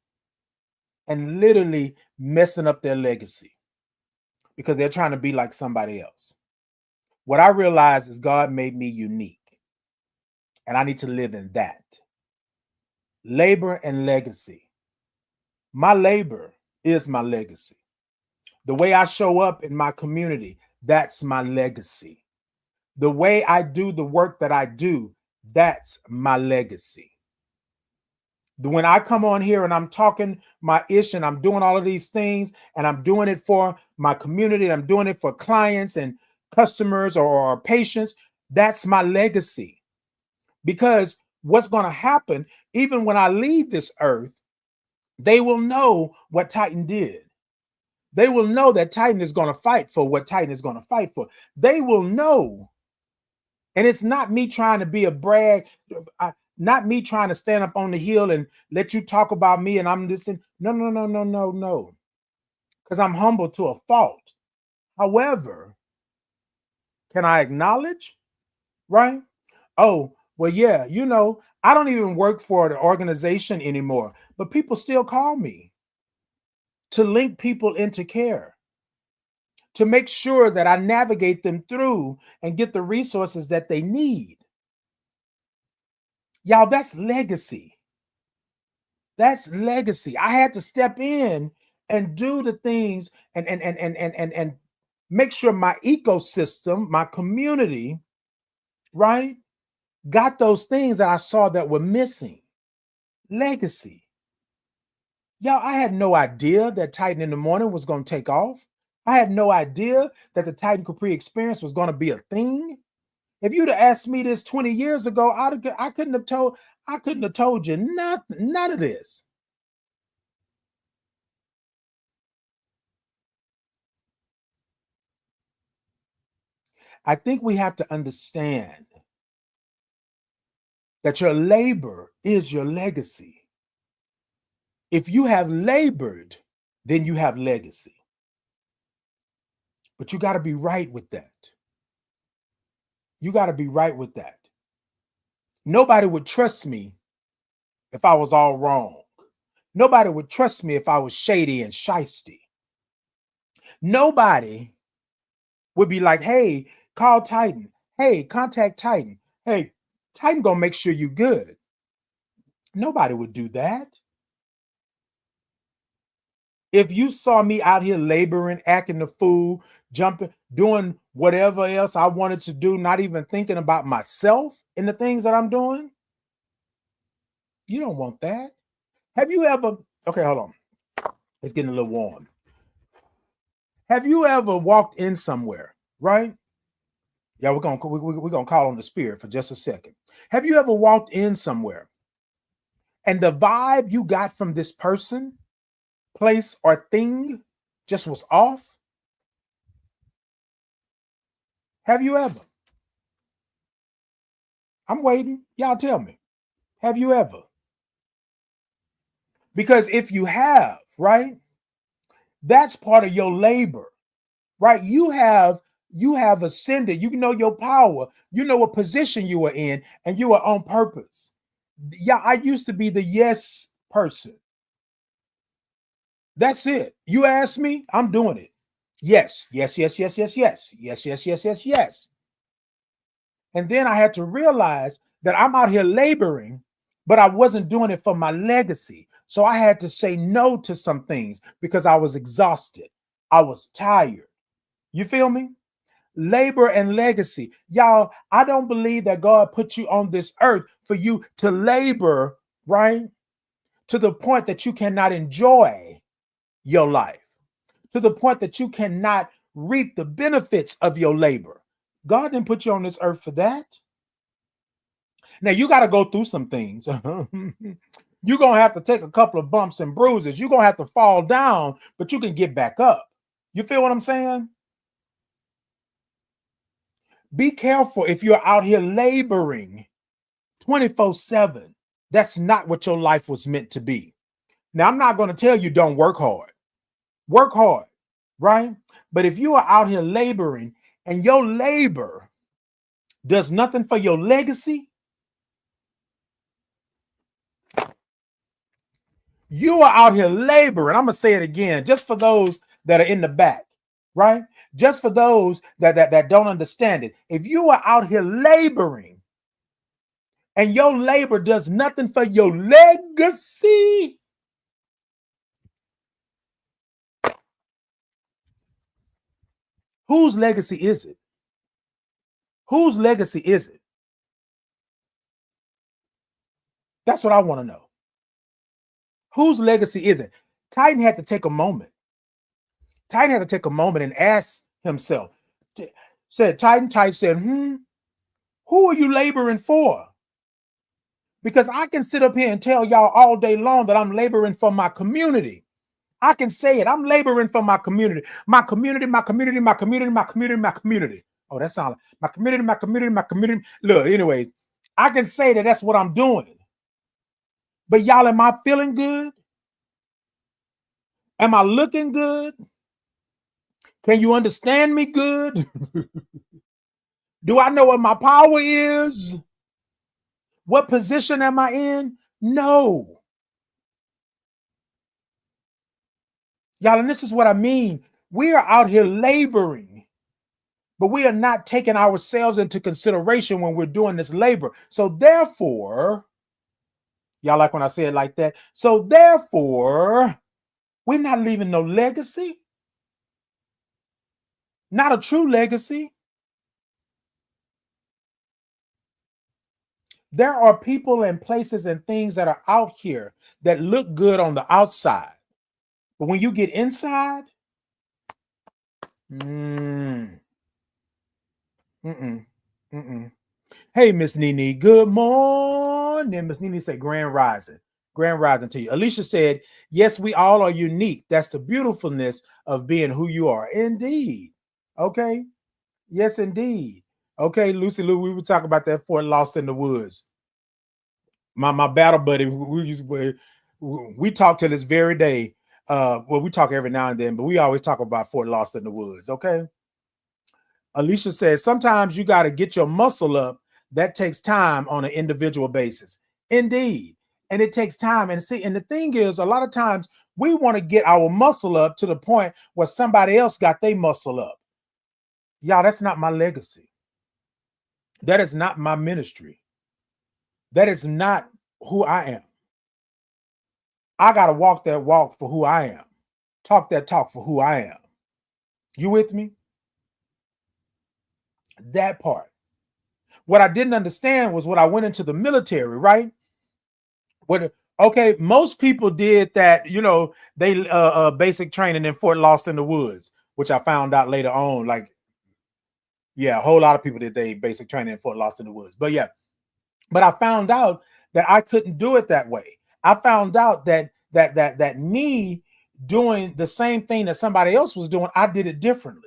[SPEAKER 1] and literally messing up their legacy because they're trying to be like somebody else. What I realized is God made me unique, and I need to live in that. Labor and legacy. My labor is my legacy. The way I show up in my community, that's my legacy. The way I do the work that I do, that's my legacy. When I come on here and I'm talking my ish and I'm doing all of these things and I'm doing it for my community, and I'm doing it for clients and customers or patients, that's my legacy. Because what's going to happen, even when I leave this earth, they will know what Titan did. They will know that Titan is going to fight for what Titan is going to fight for. They will know. And it's not me trying to be a brag, not me trying to stand up on the hill and let you talk about me and I'm listening. No, no, no, no, no, no. Because I'm humble to a fault. However, can I acknowledge? Right? Oh, well, yeah, I don't even work for the organization anymore, but people still call me to link people into care, to make sure that I navigate them through and get the resources that they need. Y'all, that's legacy. That's legacy. I had to step in and do the things and make sure my ecosystem, my community, right, got those things that I saw that were missing. Legacy. Y'all, I had no idea that Titan in the Morning was going to take off. I had no idea that the Titan Capri experience was going to be a thing. If you'd have asked me this 20 years ago, I couldn't have told you nothing, none of this. I think we have to understand that your labor is your legacy. If you have labored, then you have legacy. But you got to be right with that. You got to be right with that. Nobody would trust me if I was all wrong. Nobody would trust me if I was shady and shisty. Nobody would be like, hey, call Titan. Hey, contact Titan. Hey, Titan gonna make sure you good. Nobody would do that. If you saw me out here laboring, acting the fool, jumping, doing whatever else I wanted to do, not even thinking about myself and the things that I'm doing, you don't want that. Have you ever, okay, hold on. It's getting a little warm. Have you ever walked in somewhere, right? Yeah, we're gonna call on the spirit for just a second. Have you ever walked in somewhere and the vibe you got from this person, place, or thing just was off? Have you ever? I'm waiting. Y'all tell me. Have you ever? Because if you have, right, that's part of your labor, right? You have ascended. You know your power. You know what position you are in, and you are on purpose. Yeah, I used to be the yes person. That's it. You ask me, I'm doing it. Yes, yes, yes, yes, yes, yes, yes, yes, yes, yes, yes. And then I had to realize that I'm out here laboring but I wasn't doing it for my legacy. So I had to say no to some things because I was exhausted. I was tired. You feel me? Labor and legacy. Y'all, I don't believe that God put you on this earth for you to labor, right? To the point that you cannot enjoy your life, to the point that you cannot reap the benefits of your labor. God didn't put you on this earth for that. Now you got to go through some things. You're going to have to take a couple of bumps and bruises. You're going to have to fall down, but you can get back up. You feel what I'm saying? Be careful if you're out here laboring 24/7. That's not what your life was meant to be. Now, I'm not going to tell you don't work hard. Work hard, right? But if you are out here laboring and your labor does nothing for your legacy, you are out here laboring. I'm going to say it again, just for those that are in the back, right? Just for those that don't understand it. If you are out here laboring and your labor does nothing for your legacy, whose legacy is it? Whose legacy is it? That's what I want to know. Whose legacy is it? Titan had to take a moment. Titan had to take a moment and ask himself. Titan said, who are you laboring for? Because I can sit up here and tell y'all all day long that I'm laboring for my community. I can say it. I'm laboring for my community. My community, my community, my community, my community, my community. Oh, that sounds like my community, my community, my community. Look, anyways, I can say that that's what I'm doing. But y'all, am I feeling good? Am I looking good? Can you understand me good? Do I know what my power is? What position am I in? No. Y'all, and this is what I mean. We are out here laboring, but we are not taking ourselves into consideration when we're doing this labor. So therefore, y'all like when I say it like that? So therefore, we're not leaving no legacy. Not a true legacy. There are people and places and things that are out here that look good on the outside. But when you get inside, Hey, Miss Nene, good morning. Miss Nene said, Grand Rising. Grand Rising to you. Alicia said, yes, we all are unique. That's the beautifulness of being who you are. Indeed. Okay. Yes, indeed. Okay, Lucy Lou, we were talking about that Fort Lost in the Woods. My battle buddy, we talk to this very day. Well, we talk every now and then, but we always talk about Fort Lost in the Woods. Okay. Alicia says, sometimes you got to get your muscle up. That takes time on an individual basis. Indeed. And it takes time. And see, and the thing is, a lot of times we want to get our muscle up to the point where somebody else got their muscle up. Y'all, that's not my legacy. That is not my ministry. That is not who I am. I got to walk that walk for who I am. Talk that talk for who I am. You with me? That part. What I didn't understand was when I went into the military, right? Okay, most people did that, you know, they basic training in Fort Lost in the Woods, which I found out later on. Like, yeah, a whole lot of people did they basic training in Fort Lost in the Woods. But yeah, but I found out that I couldn't do it that way. I found out that me doing the same thing that somebody else was doing, I did it differently.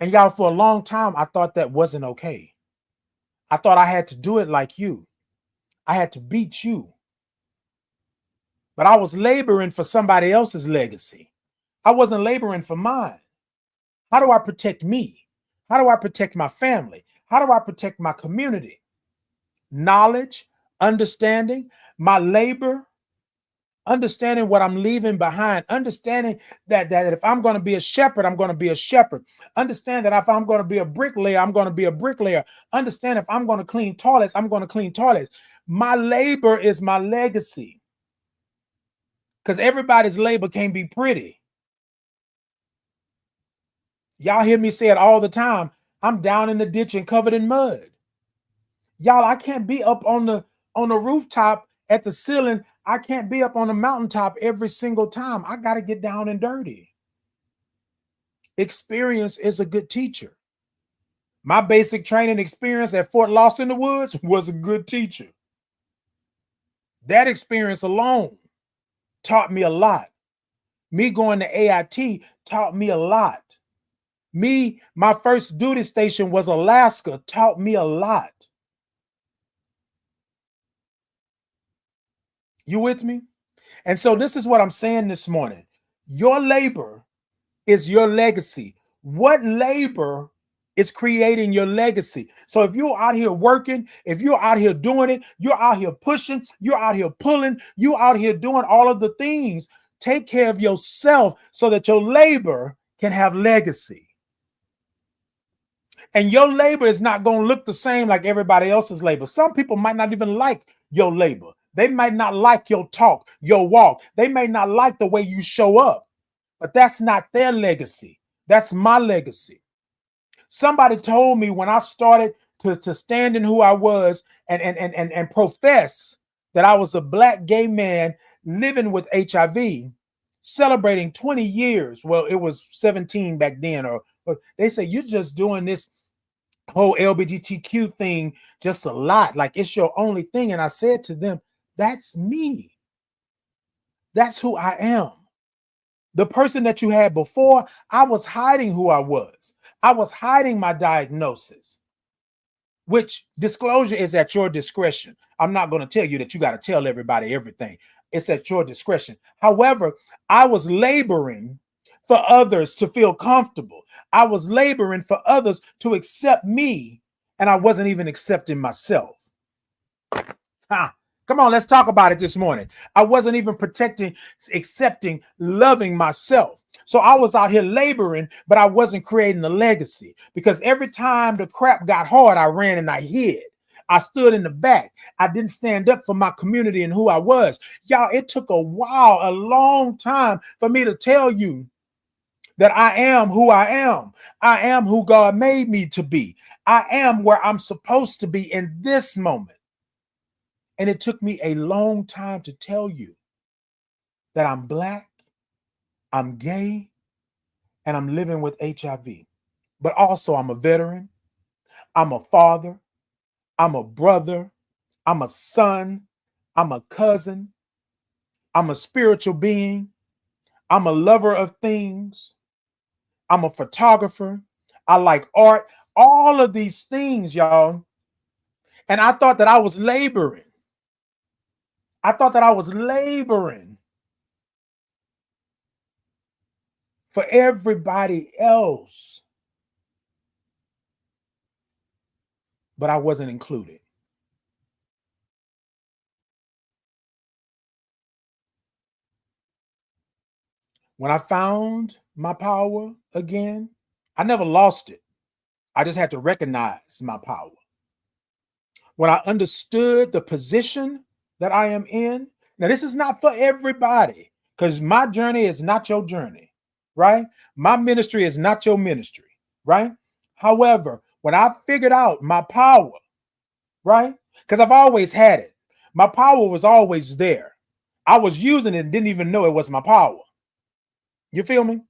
[SPEAKER 1] And y'all, for a long time, I thought that wasn't okay. I thought I had to do it like you. I had to beat you. But I was laboring for somebody else's legacy. I wasn't laboring for mine. How do I protect me? How do I protect my family? How do I protect my community? Knowledge, understanding, my labor, understanding what I'm leaving behind, understanding that if I'm going to be a shepherd, I'm going to be a shepherd. Understand that if I'm going to be a bricklayer, I'm going to be a bricklayer. Understand if I'm going to clean toilets, I'm going to clean toilets. My labor is my legacy. Because everybody's labor can't be pretty. Y'all hear me say it all the time. I'm down in the ditch and covered in mud. Y'all, I can't be up on the rooftop at the ceiling. I can't be up on the mountaintop every single time. I got to get down and dirty. Experience is a good teacher. My basic training experience at Fort Lost in the Woods was a good teacher. That experience alone taught me a lot. Me going to AIT taught me a lot. My first duty station was Alaska, taught me a lot. You with me? And so this is what I'm saying this morning. Your labor is your legacy. What labor is creating your legacy? So if you're out here working, if you're out here doing it, you're out here pushing, you're out here pulling, you're out here doing all of the things, take care of yourself so that your labor can have legacy. And your labor is not going to look the same like everybody else's labor. Some people might not even like your labor. They might not like your talk, your walk. They may not like the way you show up, but that's not their legacy. That's my legacy. Somebody told me when I started to stand in who I was and profess that I was a Black gay man living with HIV, celebrating 20 years. Well, it was 17 back then. Or they say, you're just doing this whole LGBTQ thing just a lot. Like it's your only thing. And I said to them, that's me. That's who I am. The person that you had before, I was hiding who I was. I was hiding my diagnosis, which disclosure is at your discretion. I'm not going to tell you that you got to tell everybody everything. It's at your discretion. However, I was laboring for others to feel comfortable. I was laboring for others to accept me, and I wasn't even accepting myself. Come on, let's talk about it this morning. I wasn't even accepting, loving myself. So I was out here laboring, but I wasn't creating a legacy, because every time the crap got hard, I ran and I hid. I stood in the back. I didn't stand up for my community and who I was. Y'all, it took a while, a long time for me to tell you that I am who I am. I am who God made me to be. I am where I'm supposed to be in this moment. And it took me a long time to tell you that I'm Black, I'm gay, and I'm living with HIV. But also I'm a veteran, I'm a father, I'm a brother, I'm a son, I'm a cousin, I'm a spiritual being, I'm a lover of things, I'm a photographer, I like art, all of these things, y'all. And I thought that I was laboring. I thought that I was laboring for everybody else, but I wasn't included. When I found my power again, I never lost it. I just had to recognize my power. When I understood the position that I am in, now this is not for everybody, because my journey is not your journey, right? My ministry is not your ministry, right? However, when I figured out my power, right? Because I've always had it. My power was always there. I was using it and didn't even know it was my power. You feel me?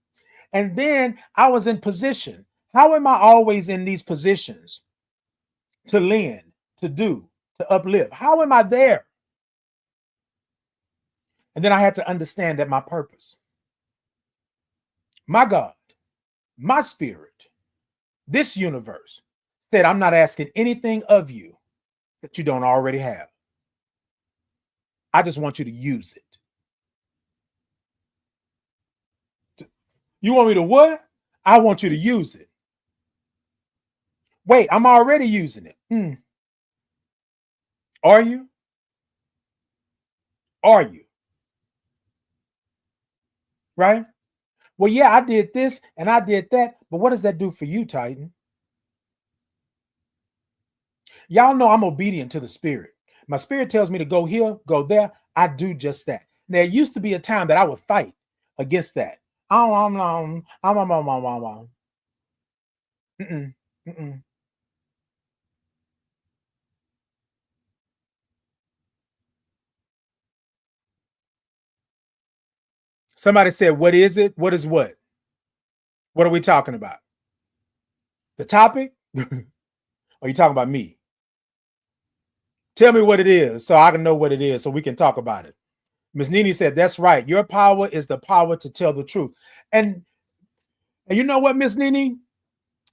[SPEAKER 1] And then I was in position. How am I always in these positions? To lend, to do, to uplift. How am I there? And then I had to understand that my purpose, my God, my spirit, this universe said, I'm not asking anything of you that you don't already have. I just want you to use it. You want me to what? I want you to use it. Wait, I'm already using it. Are you? Are you? Right? Well, yeah, I did this and I did that, but what does that do for you, Titan? Y'all know I'm obedient to the Spirit. My spirit tells me to go here, go there. I do just that. There used to be a time that I would fight against that. Mm-mm, mm-mm. Somebody said, "What is it? What is what? What are we talking about? The topic? Or are you talking about me? Tell me what it is so I can know what it is so we can talk about it." Miss Nini said, "That's right. Your power is the power to tell the truth." And you know what, Miss Nini?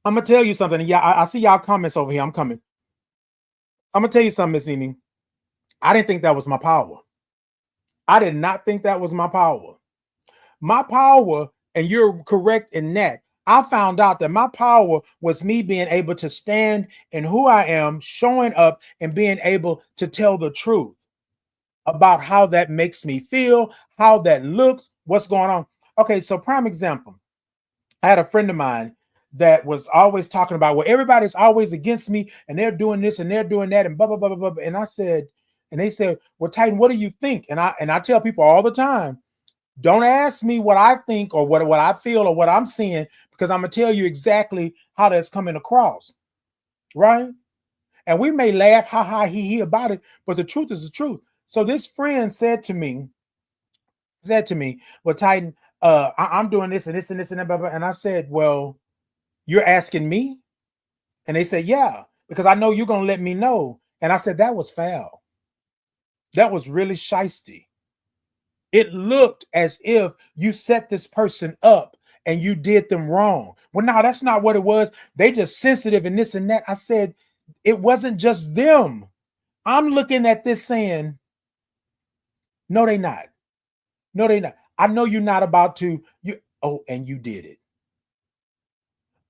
[SPEAKER 1] I'm gonna tell you something. Yeah, I see y'all comments over here. I'm coming. I'm gonna tell you something, Miss Nini. I didn't think that was my power. I did not think that was my power. My power, and you're correct in that. I found out that my power was me being able to stand in who I am, showing up and being able to tell the truth about how that makes me feel, how that looks, what's going on. Okay, so prime example. I had a friend of mine that was always talking about, well, everybody's always against me and they're doing this and they're doing that and blah blah blah blah blah. And I said, and they said, well, Titan, what do you think? And I tell people all the time, don't ask me what I think or what I feel or what I'm seeing, because I'm gonna tell you exactly how that's coming across, right? And we may laugh, ha ha, he about it, but the truth is the truth. So this friend said to me, well, Titan, I'm doing this and this and this and that, blah, blah. And I said, well, you're asking me? And they said, yeah, because I know you're gonna let me know. And I said, that was foul. That was really shisty. It looked as if you set this person up and you did them wrong. Well, no, that's not what it was. They just sensitive and this and that. I said, it wasn't just them. I'm looking at this saying, no, they not. No, they not. I know you're not about to. Oh, and you did it.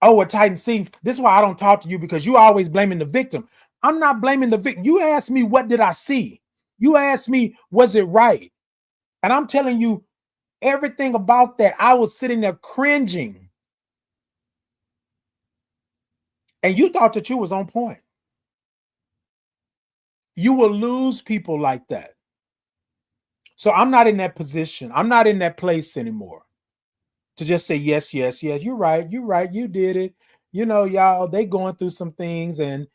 [SPEAKER 1] Oh, a Titan. See, this is why I don't talk to you, because you always blaming the victim. I'm not blaming the victim. You asked me, what did I see? You asked me, was it right? And I'm telling you, everything about that, I was sitting there cringing. And you thought that you was on point. You will lose people like that. So I'm not in that position. I'm not in that place anymore to just say, yes, yes, yes, you're right. You're right. You did it. Y'all, they going through some things, and,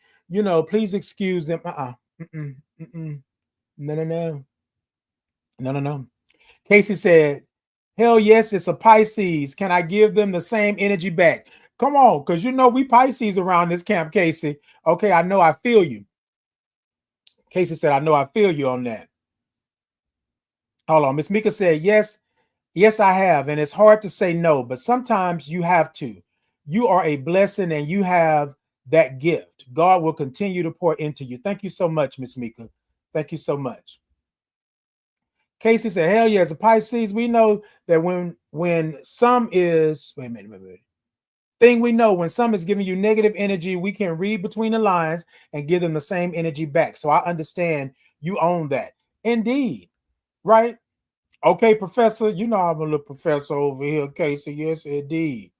[SPEAKER 1] please excuse them. Mm-mm, mm-mm. No, no, no. No, no, no. Casey said, hell yes, it's a Pisces. Can I give them the same energy back? Come on, because we Pisces around this camp, Casey. Okay, I know I feel you. Casey said, I know I feel you on that. Hold on. Miss Mika said, yes, yes, I have. And it's hard to say no, but sometimes you have to. You are a blessing and you have that gift. God will continue to pour into you. Thank you so much, Miss Mika. Thank you so much. Casey said, hell yeah, as a Pisces, we know that when some is, wait a minute. Thing we know, when some is giving you negative energy, we can read between the lines and give them the same energy back. So I understand you own that. Indeed. Right? Okay, Professor. I'm a little professor over here, Casey. Yes, indeed.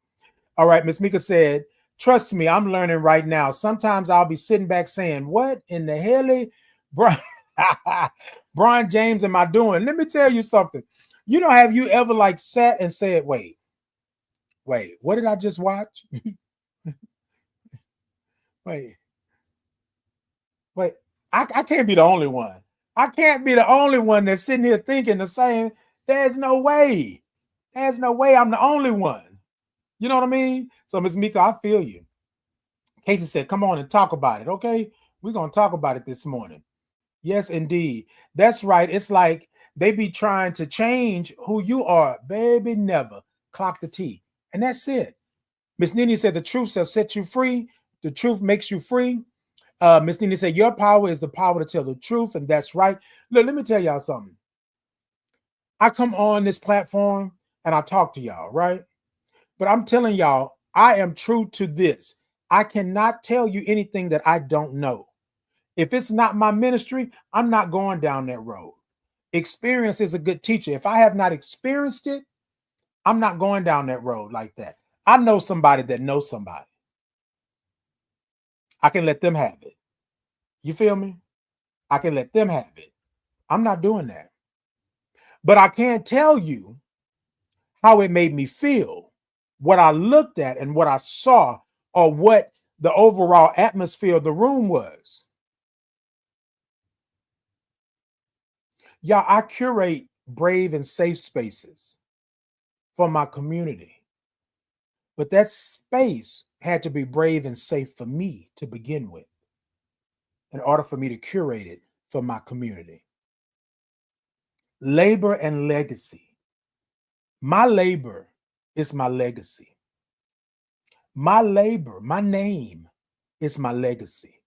[SPEAKER 1] All right, Miss Mika said, trust me, I'm learning right now. Sometimes I'll be sitting back saying, what in the hell, Brian, Brian James, am I doing? Let me tell you something. Have you ever sat and said, wait, what did I just watch? wait, wait, I can't be the only one. I can't be the only one that's sitting here thinking the same. There's no way. There's no way I'm the only one. You know what I mean? So, Miss Mika, I feel you. Casey said, come on and talk about it. Okay. We're going to talk about it this morning. Yes, indeed. That's right. It's like they be trying to change who you are. Baby, never. Clock the T. And that's it. Miss Nini said, the truth shall set you free. The truth makes you free. Miss Nini said, your power is the power to tell the truth. And that's right. Look, let me tell y'all something. I come on this platform and I talk to y'all, right? But I'm telling y'all, I am true to this. I cannot tell you anything that I don't know. If it's not my ministry, I'm not going down that road. Experience is a good teacher. If I have not experienced it, I'm not going down that road like that. I know somebody that knows somebody. I can let them have it. You feel me? I can let them have it. I'm not doing that. But I can't tell you how it made me feel, what I looked at and what I saw, or what the overall atmosphere of the room was. Yeah, I curate brave and safe spaces for my community. But that space had to be brave and safe for me to begin with, in order for me to curate it for my community. Labor and legacy. My labor is my legacy. My labor, my name is my legacy.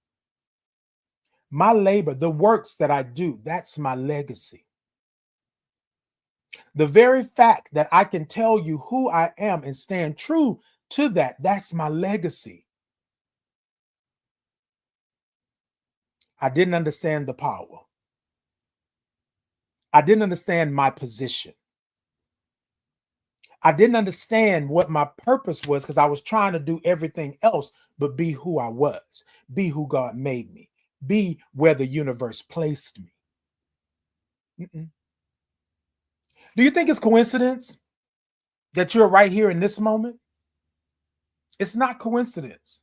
[SPEAKER 1] My labor, the works that I do, that's my legacy. The very fact that I can tell you who I am and stand true to that, that's my legacy. I didn't understand the power. I didn't understand my position. I didn't understand what my purpose was, because I was trying to do everything else but be who I was, be who God made me, be where the universe placed me. Mm-mm. Do you think it's coincidence that you're right here in this moment? It's not coincidence.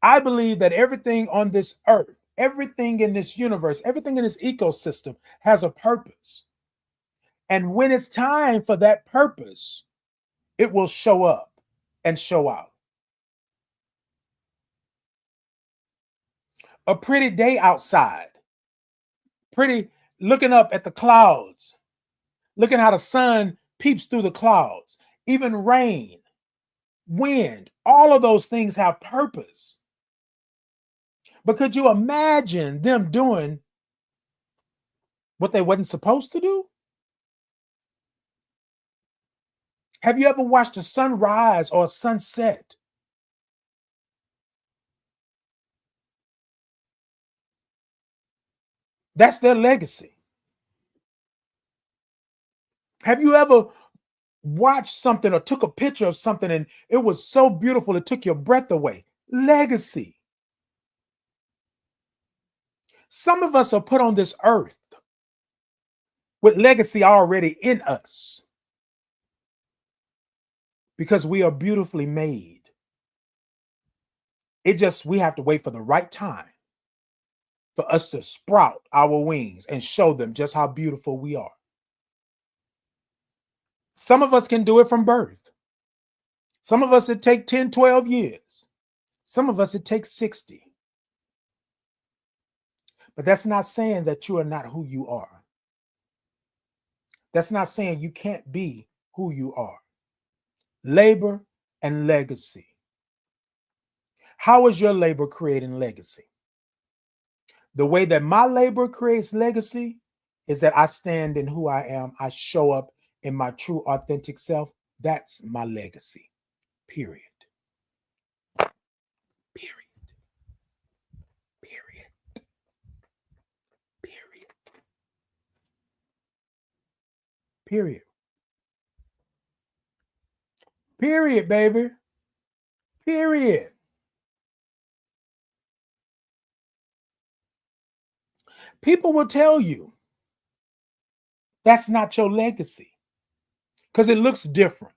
[SPEAKER 1] I believe that everything on this earth, everything in this universe, everything in this ecosystem has a purpose. And when it's time for that purpose, it will show up and show out. A pretty day outside, pretty, looking up at the clouds, looking how the sun peeps through the clouds, even rain, wind, all of those things have purpose. But could you imagine them doing what they wasn't supposed to do? Have you ever watched a sunrise or a sunset? That's their legacy. Have you ever watched something or took a picture of something and it was so beautiful it took your breath away? Legacy. Some of us are put on this earth with legacy already in us, because we are beautifully made. We have to wait for the right time for us to sprout our wings and show them just how beautiful we are. Some of us can do it from birth. Some of us, it take 10, 12 years. Some of us, it takes 60. But that's not saying that you are not who you are. That's not saying you can't be who you are. Labor and legacy. How is your labor creating legacy? The way that my labor creates legacy is that I stand in who I am. I show up in my true, authentic self. That's my legacy. Period. Period. Period. Period. Period. Period, baby. Period. People will tell you that's not your legacy because it looks different.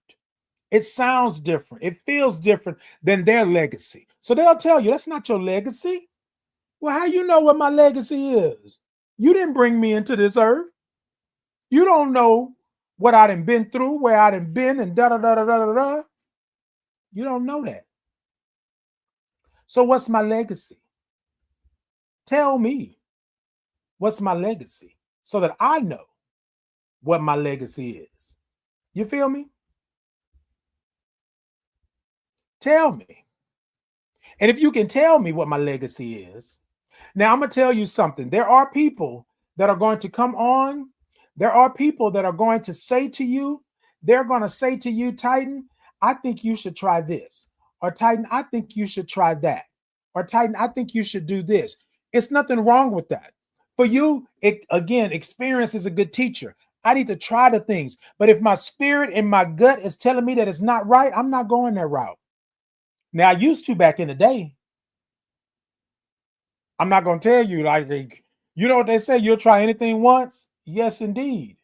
[SPEAKER 1] It sounds different. It feels different than their legacy. So they'll tell you that's not your legacy. Well, how you know what my legacy is? You didn't bring me into this earth. You don't know what I done been through, where I done been, and da da da da da da da. You don't know that. So what's my legacy? Tell me what's my legacy so that I know what my legacy is. You feel me? Tell me. And if you can tell me what my legacy is, now I'm going to tell you something. There are people that are going to come on. There are people that are going to say to you, they're going to say to you, Titan, I think you should try this. Or Titan, I think you should try that. Or Titan, I think you should do this. It's nothing wrong with that. For you, again, experience is a good teacher. I need to try the things. But if my spirit and my gut is telling me that it's not right, I'm not going that route. Now, I used to back in the day. I'm not going to tell you, like, you know what they say, you'll try anything once? Yes, indeed.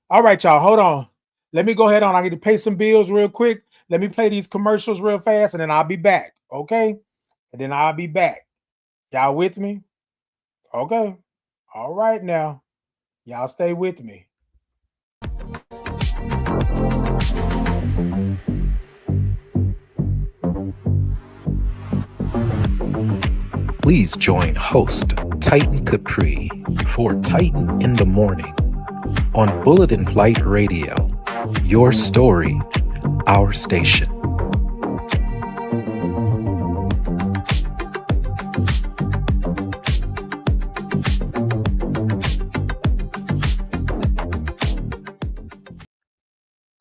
[SPEAKER 1] All right, y'all, hold on. Let me go ahead on. I need to pay some bills real quick. Let me play these commercials real fast, and then I'll be back, okay? And then I'll be back. Y'all with me? Okay. All right now. Y'all stay with me.
[SPEAKER 2] Please join host Titan Capri for Titan in the Morning on Bulletin Flight Radio. Your story, our station.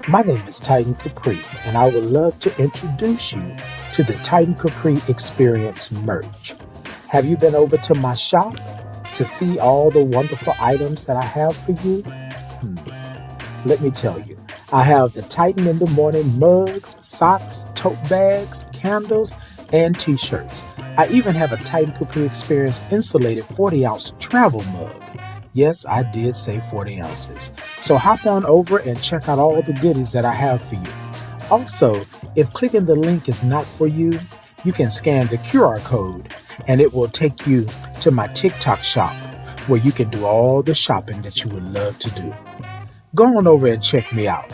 [SPEAKER 2] My name is Titan Capri, and I would love to introduce you to the Titan Capri Experience merch. Have you been over to my shop to see all the wonderful items that I have for you? Let me tell you, I have the Titan in the Morning mugs, socks, tote bags, candles, and t-shirts. I even have a Titan Capri Experience insulated 40-ounce travel mug. Yes, I did say 40 ounces. So hop on over and check out all the goodies that I have for you. Also, if clicking the link is not for you, you can scan the QR code and it will take you to my TikTok shop where you can do all the shopping that you would love to do. Go on over and check me out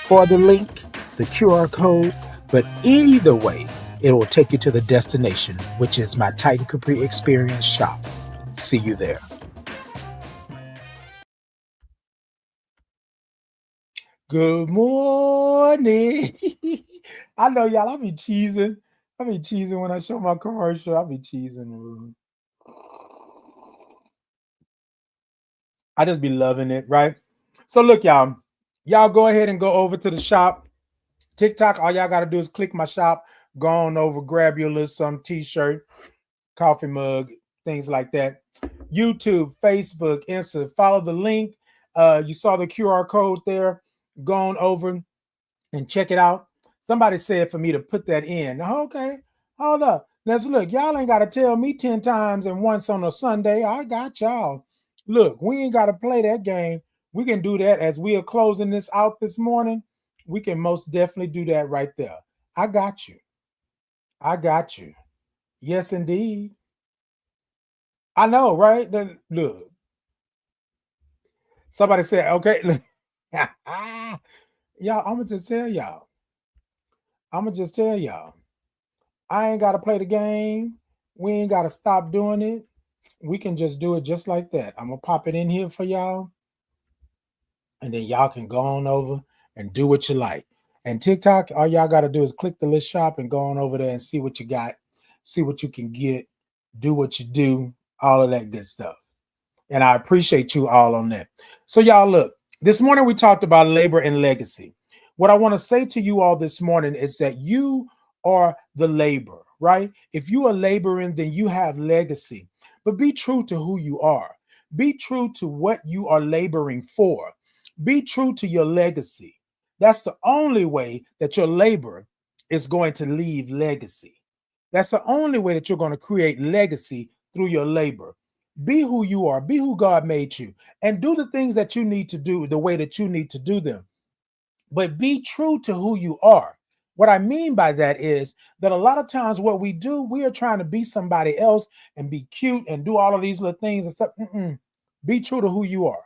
[SPEAKER 2] for the link, the QR code, but either way, it will take you to the destination, which is my Titan Capri Experience shop. See you there.
[SPEAKER 1] Good morning. I know y'all, I be cheesing. I be cheesing when I show my commercial. I be cheesing. I just be loving it, right? So look, y'all go ahead and go over to the shop. TikTok, all y'all got to do is click my shop, go on over, grab your little some t-shirt, coffee mug, things like that. YouTube, Facebook, Insta, follow the link. You saw the QR code there. Go on over and check it out. Somebody said for me to put that in. Okay, hold up. Let's look. Y'all ain't got to tell me 10 times and once on a Sunday. I got y'all. Look, we ain't got to play that game. We can do that as we are closing this out this morning. We can most definitely do that right there. I got you. I got you. Yes, indeed. I know, right? Look, somebody said, okay. Y'all, I'm going to just tell y'all. I ain't got to play the game. We ain't got to stop doing it. We can just do it just like that. I'm going to pop it in here for y'all. And then y'all can go on over and do what you like. And TikTok, all y'all got to do is click the list shop and go on over there and see what you got, see what you can get, do what you do, all of that good stuff. And I appreciate you all on that. So y'all look, this morning we talked about labor and legacy. What I want to say to you all this morning is that you are the labor, right? If you are laboring, then you have legacy. But be true to who you are. Be true to what you are laboring for. Be true to your legacy. That's the only way that your labor is going to leave legacy. That's the only way that you're going to create legacy through your labor. Be who you are. Be who God made you. And do the things that you need to do the way that you need to do them. But be true to who you are. What I mean by that is that a lot of times what we do, we are trying to be somebody else and be cute and do all of these little things and stuff. Be true to who you are.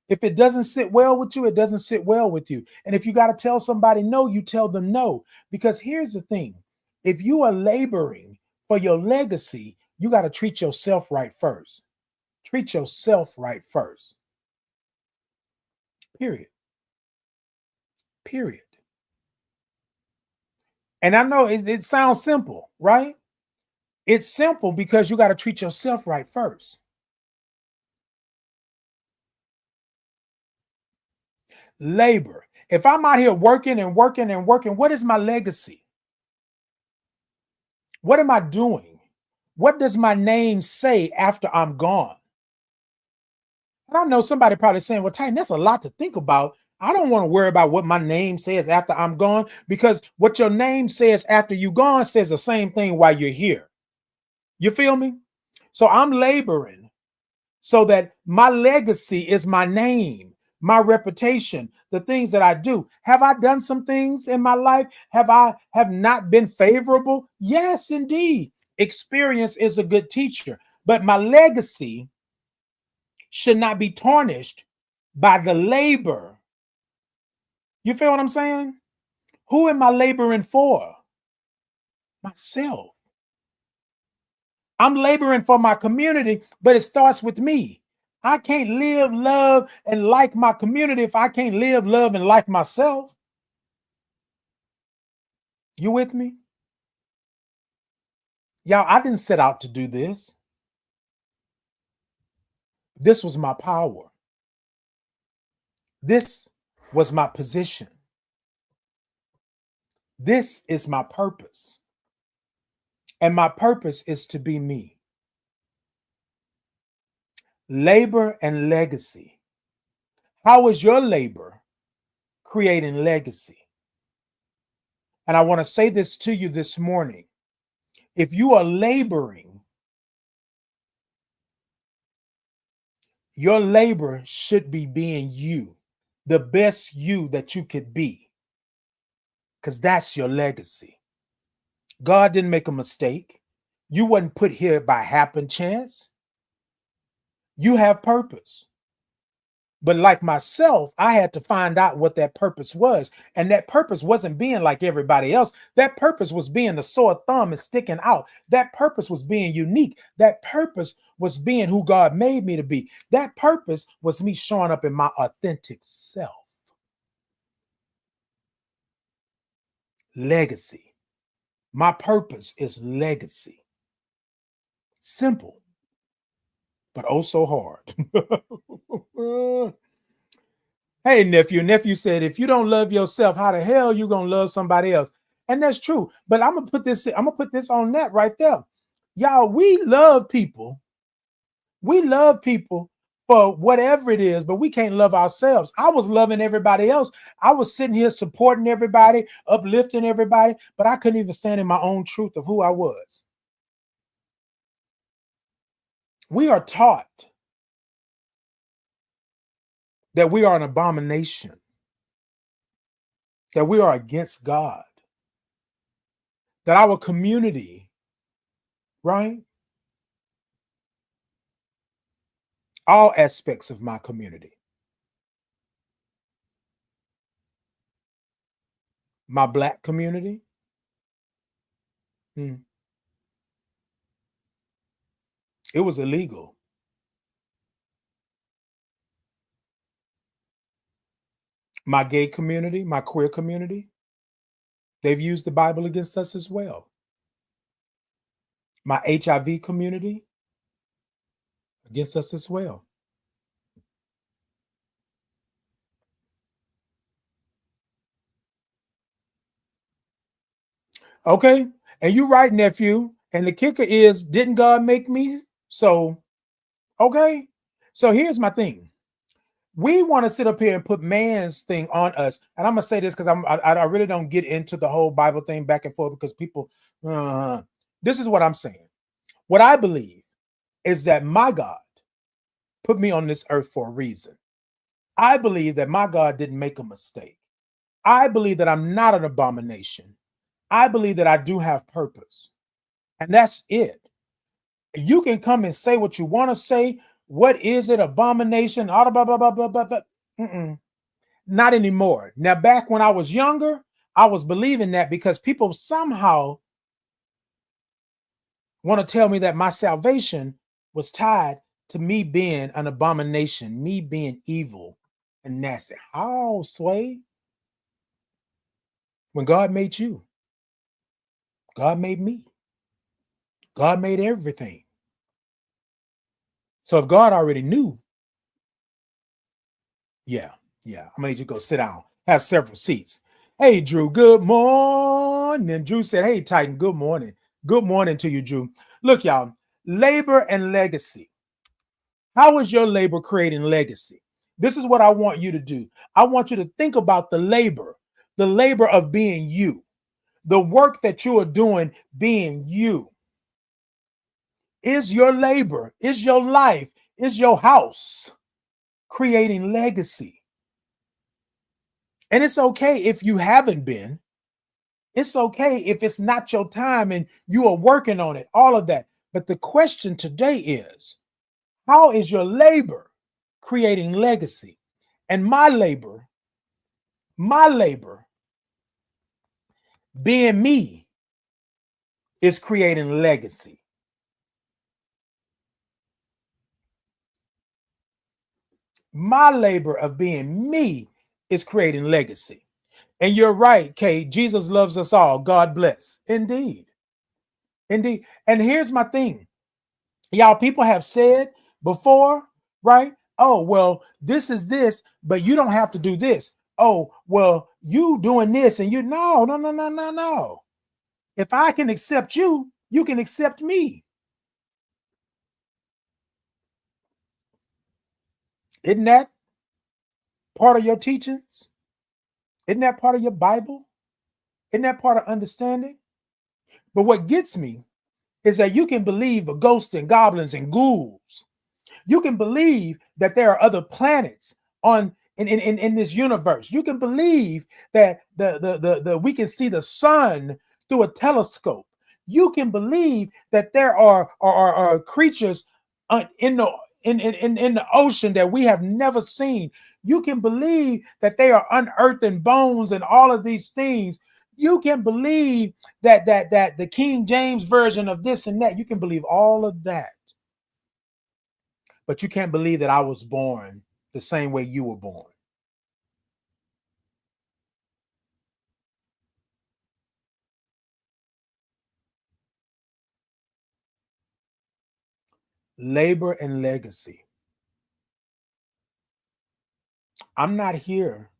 [SPEAKER 1] If it doesn't sit well with you, it doesn't sit well with you. And if you got to tell somebody no, you tell them no. Because here's the thing. If you are laboring for your legacy, you got to treat yourself right first. Treat yourself right first. Period. Period. And I know it sounds simple, right? It's simple because you got to treat yourself right first. Labor. If I'm out here working and working and working, what is my legacy? What am I doing? What does my name say after I'm gone? And I know somebody probably saying, well, Titan, that's a lot to think about. I don't want to worry about what my name says after I'm gone, because what your name says after you're gone says the same thing while you're here. You feel me? So I'm laboring so that my legacy is my name, my reputation, the things that I do. Have I done some things in my life? Have not been favorable? Yes, indeed. Experience is a good teacher, but my legacy should not be tarnished by the labor. You feel what I'm saying? Who am I laboring for? Myself. I'm laboring for my community, but it starts with me. I can't live, love, and like my community if I can't live, love, and like myself. You with me? Y'all, I didn't set out to do this. This was my power. This was my position. This is my purpose. And my purpose is to be me. Labor and legacy. How is your labor creating legacy? And I want to say this to you this morning. If you are laboring, your labor should be being you, the best you that you could be, because that's your legacy. God didn't make a mistake. You wasn't put here by happen chance. You have purpose. But like myself, I had to find out what that purpose was. And that purpose wasn't being like everybody else. That purpose was being the sore thumb and sticking out. That purpose was being unique. That purpose was being who God made me to be. That purpose was me showing up in my authentic self. Legacy. My purpose is legacy. Simple, but oh so hard. Hey, nephew. Nephew said, if you don't love yourself, how the hell you gonna love somebody else? And that's true. But I'm gonna put this on that right there. Y'all, we love people. We love people for whatever it is, but we can't love ourselves. I was loving everybody else. I was sitting here supporting everybody, uplifting everybody, but I couldn't even stand in my own truth of who I was. We are taught that we are an abomination, that we are against God, that our community, right? All aspects of my community, my Black community, it was illegal. My gay community, my queer community, they've used the Bible against us as well. My HIV community, against us as well. Okay. And you're right, nephew. And the kicker is, didn't God make me? So, okay. So here's my thing. We want to sit up here and put man's thing on us. And I'm going to say this because I really don't get into the whole Bible thing back and forth because people, this is what I'm saying. What I believe is that my God put me on this earth for a reason. I believe that my God didn't make a mistake. I believe that I'm not an abomination. I believe that I do have purpose. And that's it. You can come and say what you want to say. What is it? Abomination? Blah, blah, blah, blah, blah, blah. Not anymore. Now, back when I was younger, I was believing that because people somehow want to tell me that my salvation was tied to me being an abomination, me being evil and nasty. How, Sway? When God made you, God made me. God made everything. So if God already knew, yeah, I'm gonna need you to go sit down, have several seats. Hey, Drew, good morning. Drew said, hey, Titan, good morning. Good morning to you, Drew. Look, y'all, labor and legacy. How is your labor creating legacy? This is what I want you to do. I want you to think about the labor of being you, the work that you are doing being you. Is your labor, is your life, is your house creating legacy? And it's okay if you haven't been. It's okay if it's not your time and you are working on it, all of that. But the question today is, how is your labor creating legacy? And my labor, being me, is creating legacy. My labor of being me is creating legacy. And you're right, Kate. Jesus loves us all. God bless. Indeed. Indeed. And here's my thing. Y'all, people have said before, right? Oh, well, this is this, but you don't have to do this. Oh, well, you doing this and you no. If I can accept you, you can accept me. Isn't that part of your teachings? Isn't that part of your Bible? Isn't that part of understanding? But what gets me is that you can believe a ghosts and goblins and ghouls. You can believe that there are other planets on in this universe. You can believe that the we can see the sun through a telescope. You can believe that there are creatures in the ocean that we have never seen. You can believe that they are unearthing bones and all of these things. You can believe that the King James version of this and that. You can believe all of that. But you can't believe that I was born the same way you were born. Labor and legacy. I'm not here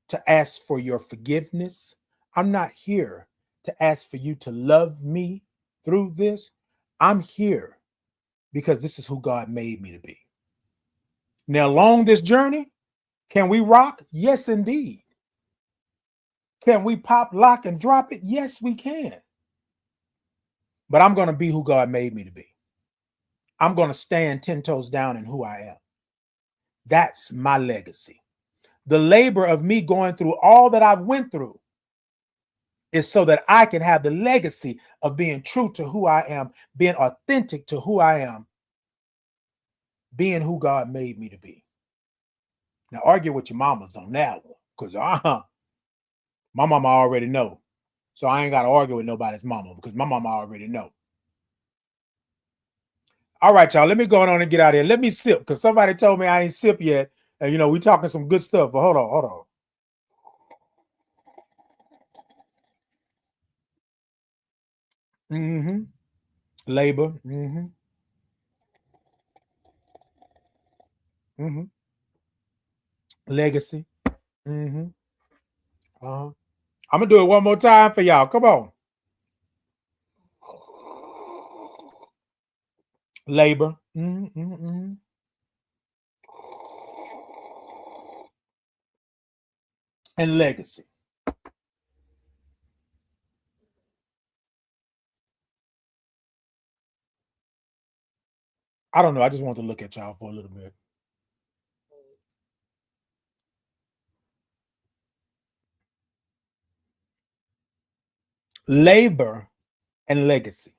[SPEAKER 1] to ask for your forgiveness. I'm not here to ask for you to love me through this. I'm here because this is who God made me to be. Now, along this journey, can we rock? Yes, indeed. Can we pop, lock, and drop it? Yes, we can. But I'm going to be who God made me to be. I'm going to stand 10 toes down in who I am. That's my legacy. The labor of me going through all that I've went through is so that I can have the legacy of being true to who I am, being authentic to who I am, being who God made me to be. Now, argue with your mamas on that one, because my mama already know. So I ain't got to argue with nobody's mama because my mama already know. All right, y'all, let me go on and get out of here. Let me sip because somebody told me I ain't sip yet. And, we talking some good stuff, but hold on. Mm-hmm. Labor. Mm-hmm. Mm-hmm. Legacy. Mm-hmm. Uh-huh. I'm gonna do it one more time for y'all. Come on. Labor. Mm-hmm. Mm-hmm. And legacy. I don't know. I just want to look at y'all for a little bit. Labor and legacy.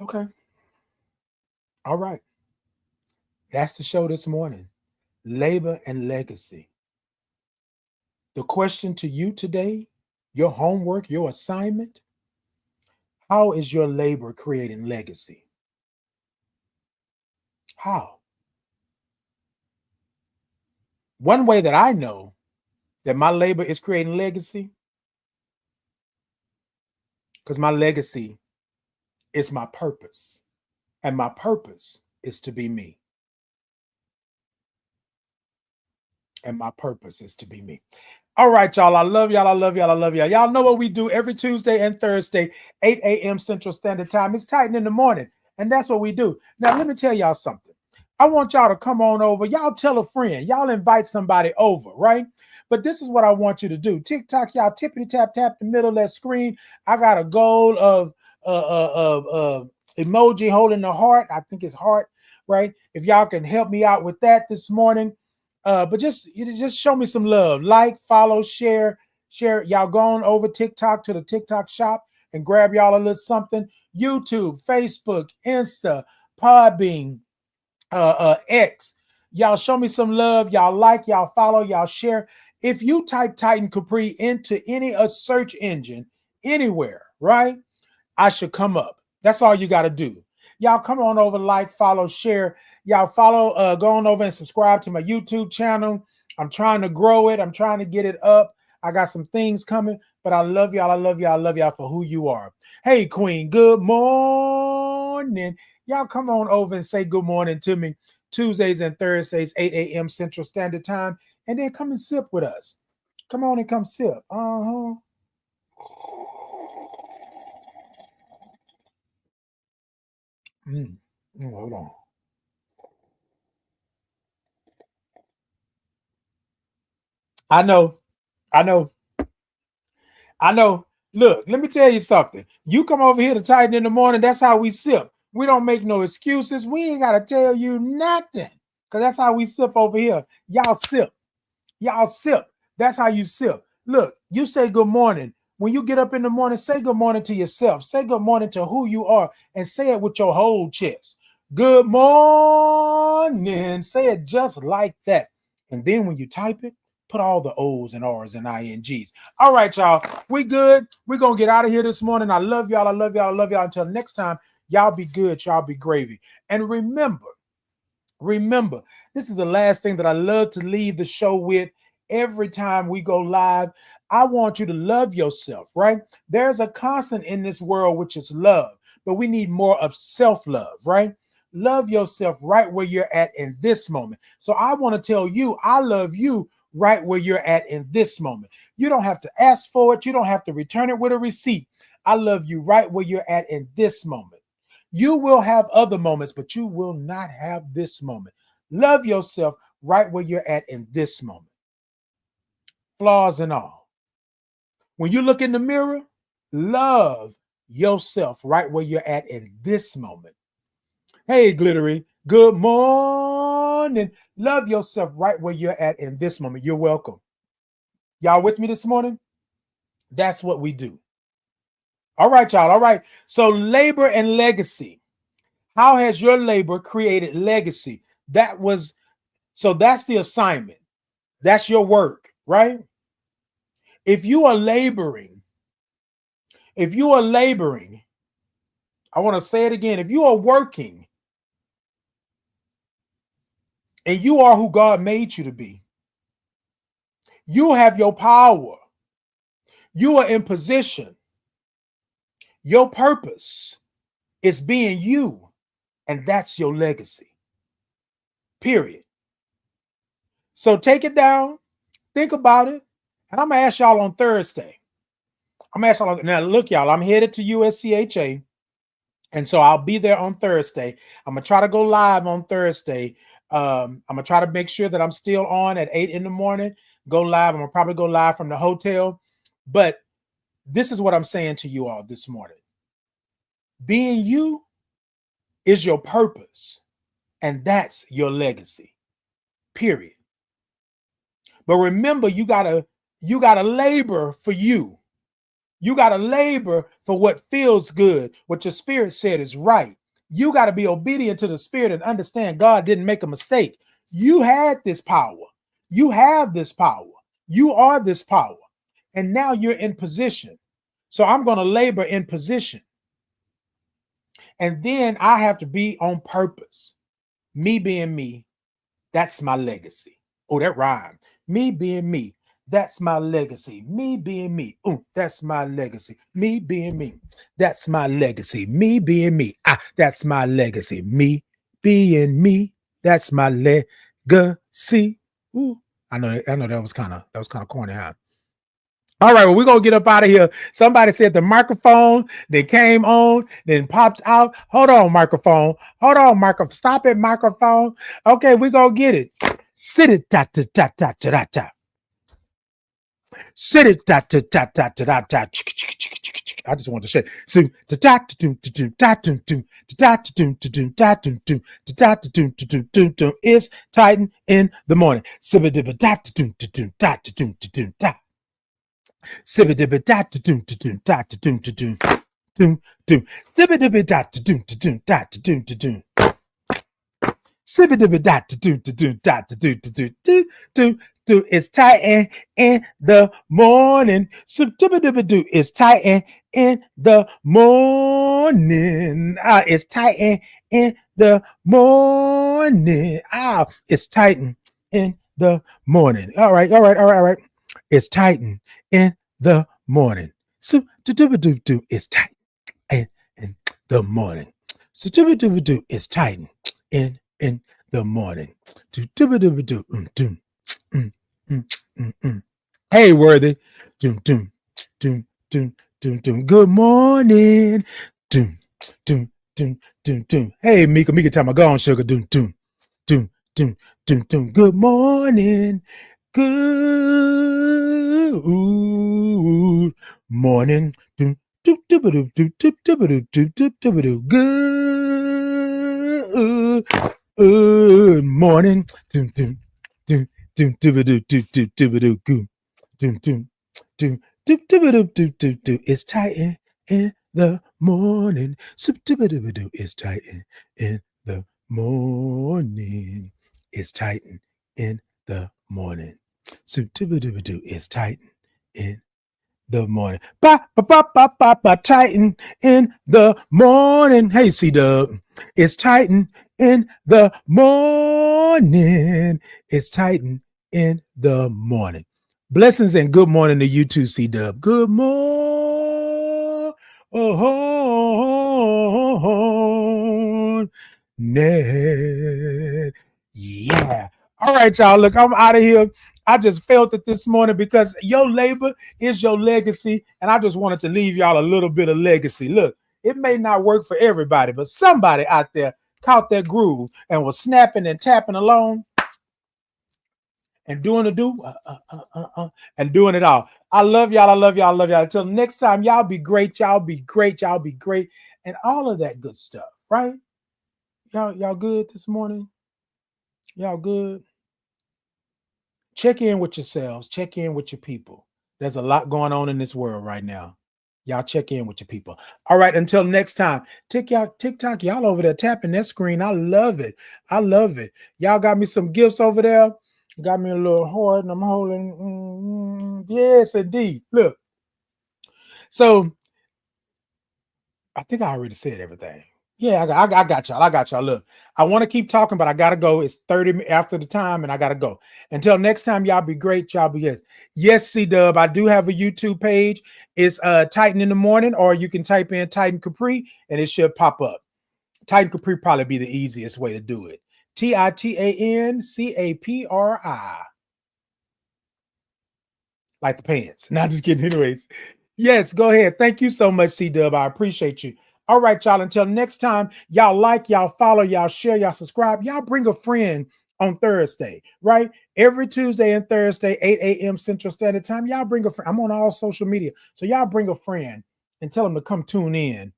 [SPEAKER 1] Okay. All right. That's the show this morning. Labor and legacy. The question to you today, your homework, your assignment, how is your labor creating legacy? How? One way that I know that my labor is creating legacy, because my legacy is my purpose. And my purpose is to be me. And my purpose is to be me. All right, y'all. I love y'all. I love y'all. I love y'all. Y'all know what we do every Tuesday and Thursday, 8 a.m. Central Standard Time. It's Titan in the morning. And that's what we do. Now, let me tell y'all something. I want y'all to come on over. Y'all tell a friend. Y'all invite somebody over, right? But this is what I want you to do. TikTok, y'all tippity tap the middle of that screen. I got a goal of emoji holding the heart. I think it's heart, right? If y'all can help me out with that this morning. But just show me some love. Like, follow, share. Y'all going over TikTok to the TikTok shop and grab y'all a little something. YouTube, Facebook, Insta, Podbean, X. Y'all show me some love. Y'all like, y'all follow, y'all share. If you type Titan Capri into any search engine anywhere, right? I should come up. That's all you got to do. Y'all come on over, like, follow, share. Y'all follow, go on over and subscribe to my YouTube channel. I'm trying to grow it. I'm trying to get it up. I got some things coming, but I love y'all. I love y'all. I love y'all for who you are. Hey, Queen, good morning. Y'all come on over and say good morning to me. Tuesdays and Thursdays, 8 a.m. Central Standard Time. And then come and sip with us. Come on and come sip. Uh-huh. Hold on. I know. Look, let me tell you something. You come over here to Titan in the morning. That's how we sip. We don't make no excuses. We ain't got to tell you nothing because that's how we sip over here. Y'all sip. That's how you sip. Look, you say good morning. When you get up in the morning, say good morning to yourself. Say good morning to who you are and say it with your whole chest. Good morning. Say it just like that. And then when you type it, put all the O's and R's and INGs. All right, y'all. We good. We're going to get out of here this morning. I love y'all. I love y'all. I love y'all. Until next time, y'all be good. Y'all be gravy. And remember, this is the last thing that I love to leave the show with. Every time we go live, I want you to love yourself, right? There's a constant in this world, which is love, but we need more of self-love, right? Love yourself right where you're at in this moment. So I want to tell you, I love you right where you're at in this moment. You don't have to ask for it. You don't have to return it with a receipt. I love you right where you're at in this moment. You will have other moments, but you will not have this moment. Love yourself right where you're at in this moment. Flaws and all. When you look in the mirror, love yourself right where you're at in this moment. Hey, Glittery, good morning. Love yourself right where you're at in this moment. You're welcome. Y'all with me this morning? That's what we do. All right, y'all. All right. So labor and legacy. How has your labor created legacy? That's the assignment. That's your work, right? If you are laboring, I want to say it again. If you are working and you are who God made you to be, you have your power. You are in position. Your purpose is being you, and that's your legacy. Period. So take it down, think about it, and I'm going to ask y'all on Thursday. Now, look, y'all, I'm headed to USCHA, and so I'll be there on Thursday. I'm going to try to go live on Thursday. I'm going to try to make sure that I'm still on at 8 in the morning, go live. I'm going to probably go live from the hotel, but this is what I'm saying to you all this morning. Being you is your purpose, and that's your legacy, period. But remember, you gotta labor for you. You gotta labor for what feels good, what your spirit said is right. You got to be obedient to the spirit and understand God didn't make a mistake. You had this power. You have this power. You are this power. And now you're in position. So I'm going to labor in position. And then I have to be on purpose. Me being me, that's my legacy. Oh, that rhymed. Me being me, that's my legacy. Me being me, that's my legacy. Me being me, that's my legacy. Me being me, that's my legacy. Me being me, that's my legacy. Ooh, I know that was kind of corny, huh? All right, well, we're going to get up out of here. Somebody said the microphone, they came on, then popped out. Hold on, microphone. Stop it, microphone. Okay, we're going to get it. Sit it, ta, ta, ta, ta, ta, ta. Sit it da da da da da da da. I just want to shake. So da da da da da da da da da da. It's Titan in the morning. Sibba dibba da da da da da da. Sibba dibba da da da da da da. Doom, doom, sibba dibba da doom, doom, da doom, doom, sibba dibba da doom, doom, da doom, doom, doom, doom. It's Titan in the morning. Sibba dibba do. It's Titan in the morning. It's Titan in the morning. It's Titan in the morning. All right. It's Titan in the morning. So do. It's Titan in the morning. So do is Titan in the morning. Do. Hey, Worthy. Doom. Good morning. Doom. Hey, Mika, time I go on, sugar. Doom. Good morning. Good morning. Good morning. It's Titan in the morning. It's Titan in the morning. It's Titan in the morning. It's Titan in the morning. Titan in the morning. Hey, C-Dub. It's Titan in the morning. It's Titan in the morning. Blessings and good morning to you too, C-Dub. Good morning. Yeah. All right, y'all. Look, I'm out of here. I just felt it this morning because your labor is your legacy. And I just wanted to leave y'all a little bit of legacy. Look, it may not work for everybody, but somebody out there caught that groove and was snapping and tapping along and doing the do and doing it all. I love y'all. Until next time, y'all be great. Y'all be great. And all of that good stuff, right? Y'all good this morning? Y'all good? Check in with yourselves. Check in with your people. There's a lot going on in this world right now. Y'all check in with your people. All right, until next time. TikTok, y'all over there tapping that screen. I love it. Y'all got me some gifts over there. Got me a little heart and I'm holding. Yes, indeed. Look. So, I think I already said everything. Yeah, I got y'all. Look, I want to keep talking, but I got to go. It's 30 after the time, and I got to go. Until next time, y'all be great. Y'all be yes. Yes, C-Dub, I do have a YouTube page. It's Titan in the Morning, or you can type in Titan Capri, and it should pop up. Titan Capri probably be the easiest way to do it. TITANCAPRI. Like the pants. Not just kidding. Anyways. Yes, go ahead. Thank you so much, C-Dub. I appreciate you. All right, y'all. Until next time, y'all like, y'all follow, y'all share, y'all subscribe. Y'all bring a friend on Thursday, right? Every Tuesday and Thursday, 8 a.m. Central Standard Time. Y'all bring a friend. I'm on all social media. So y'all bring a friend and tell them to come tune in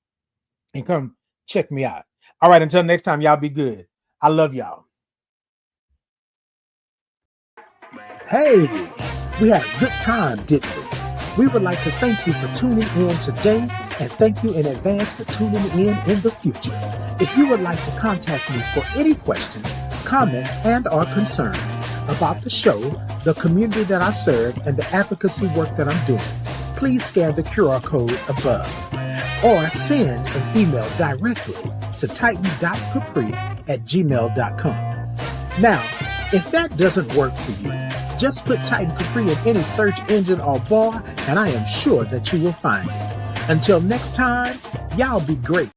[SPEAKER 1] and come check me out. All right, until next time, y'all be good. I love y'all.
[SPEAKER 2] Hey, we had a good time, didn't we? We would like to thank you for tuning in today and thank you in advance for tuning in the future. If you would like to contact me for any questions, comments, and/or concerns about the show, the community that I serve, and the advocacy work that I'm doing, please scan the QR code above or send an email directly to titan.capri@gmail.com. Now, if that doesn't work for you, just put Titan Capri in any search engine or bar, and I am sure that you will find it. Until next time, y'all be great.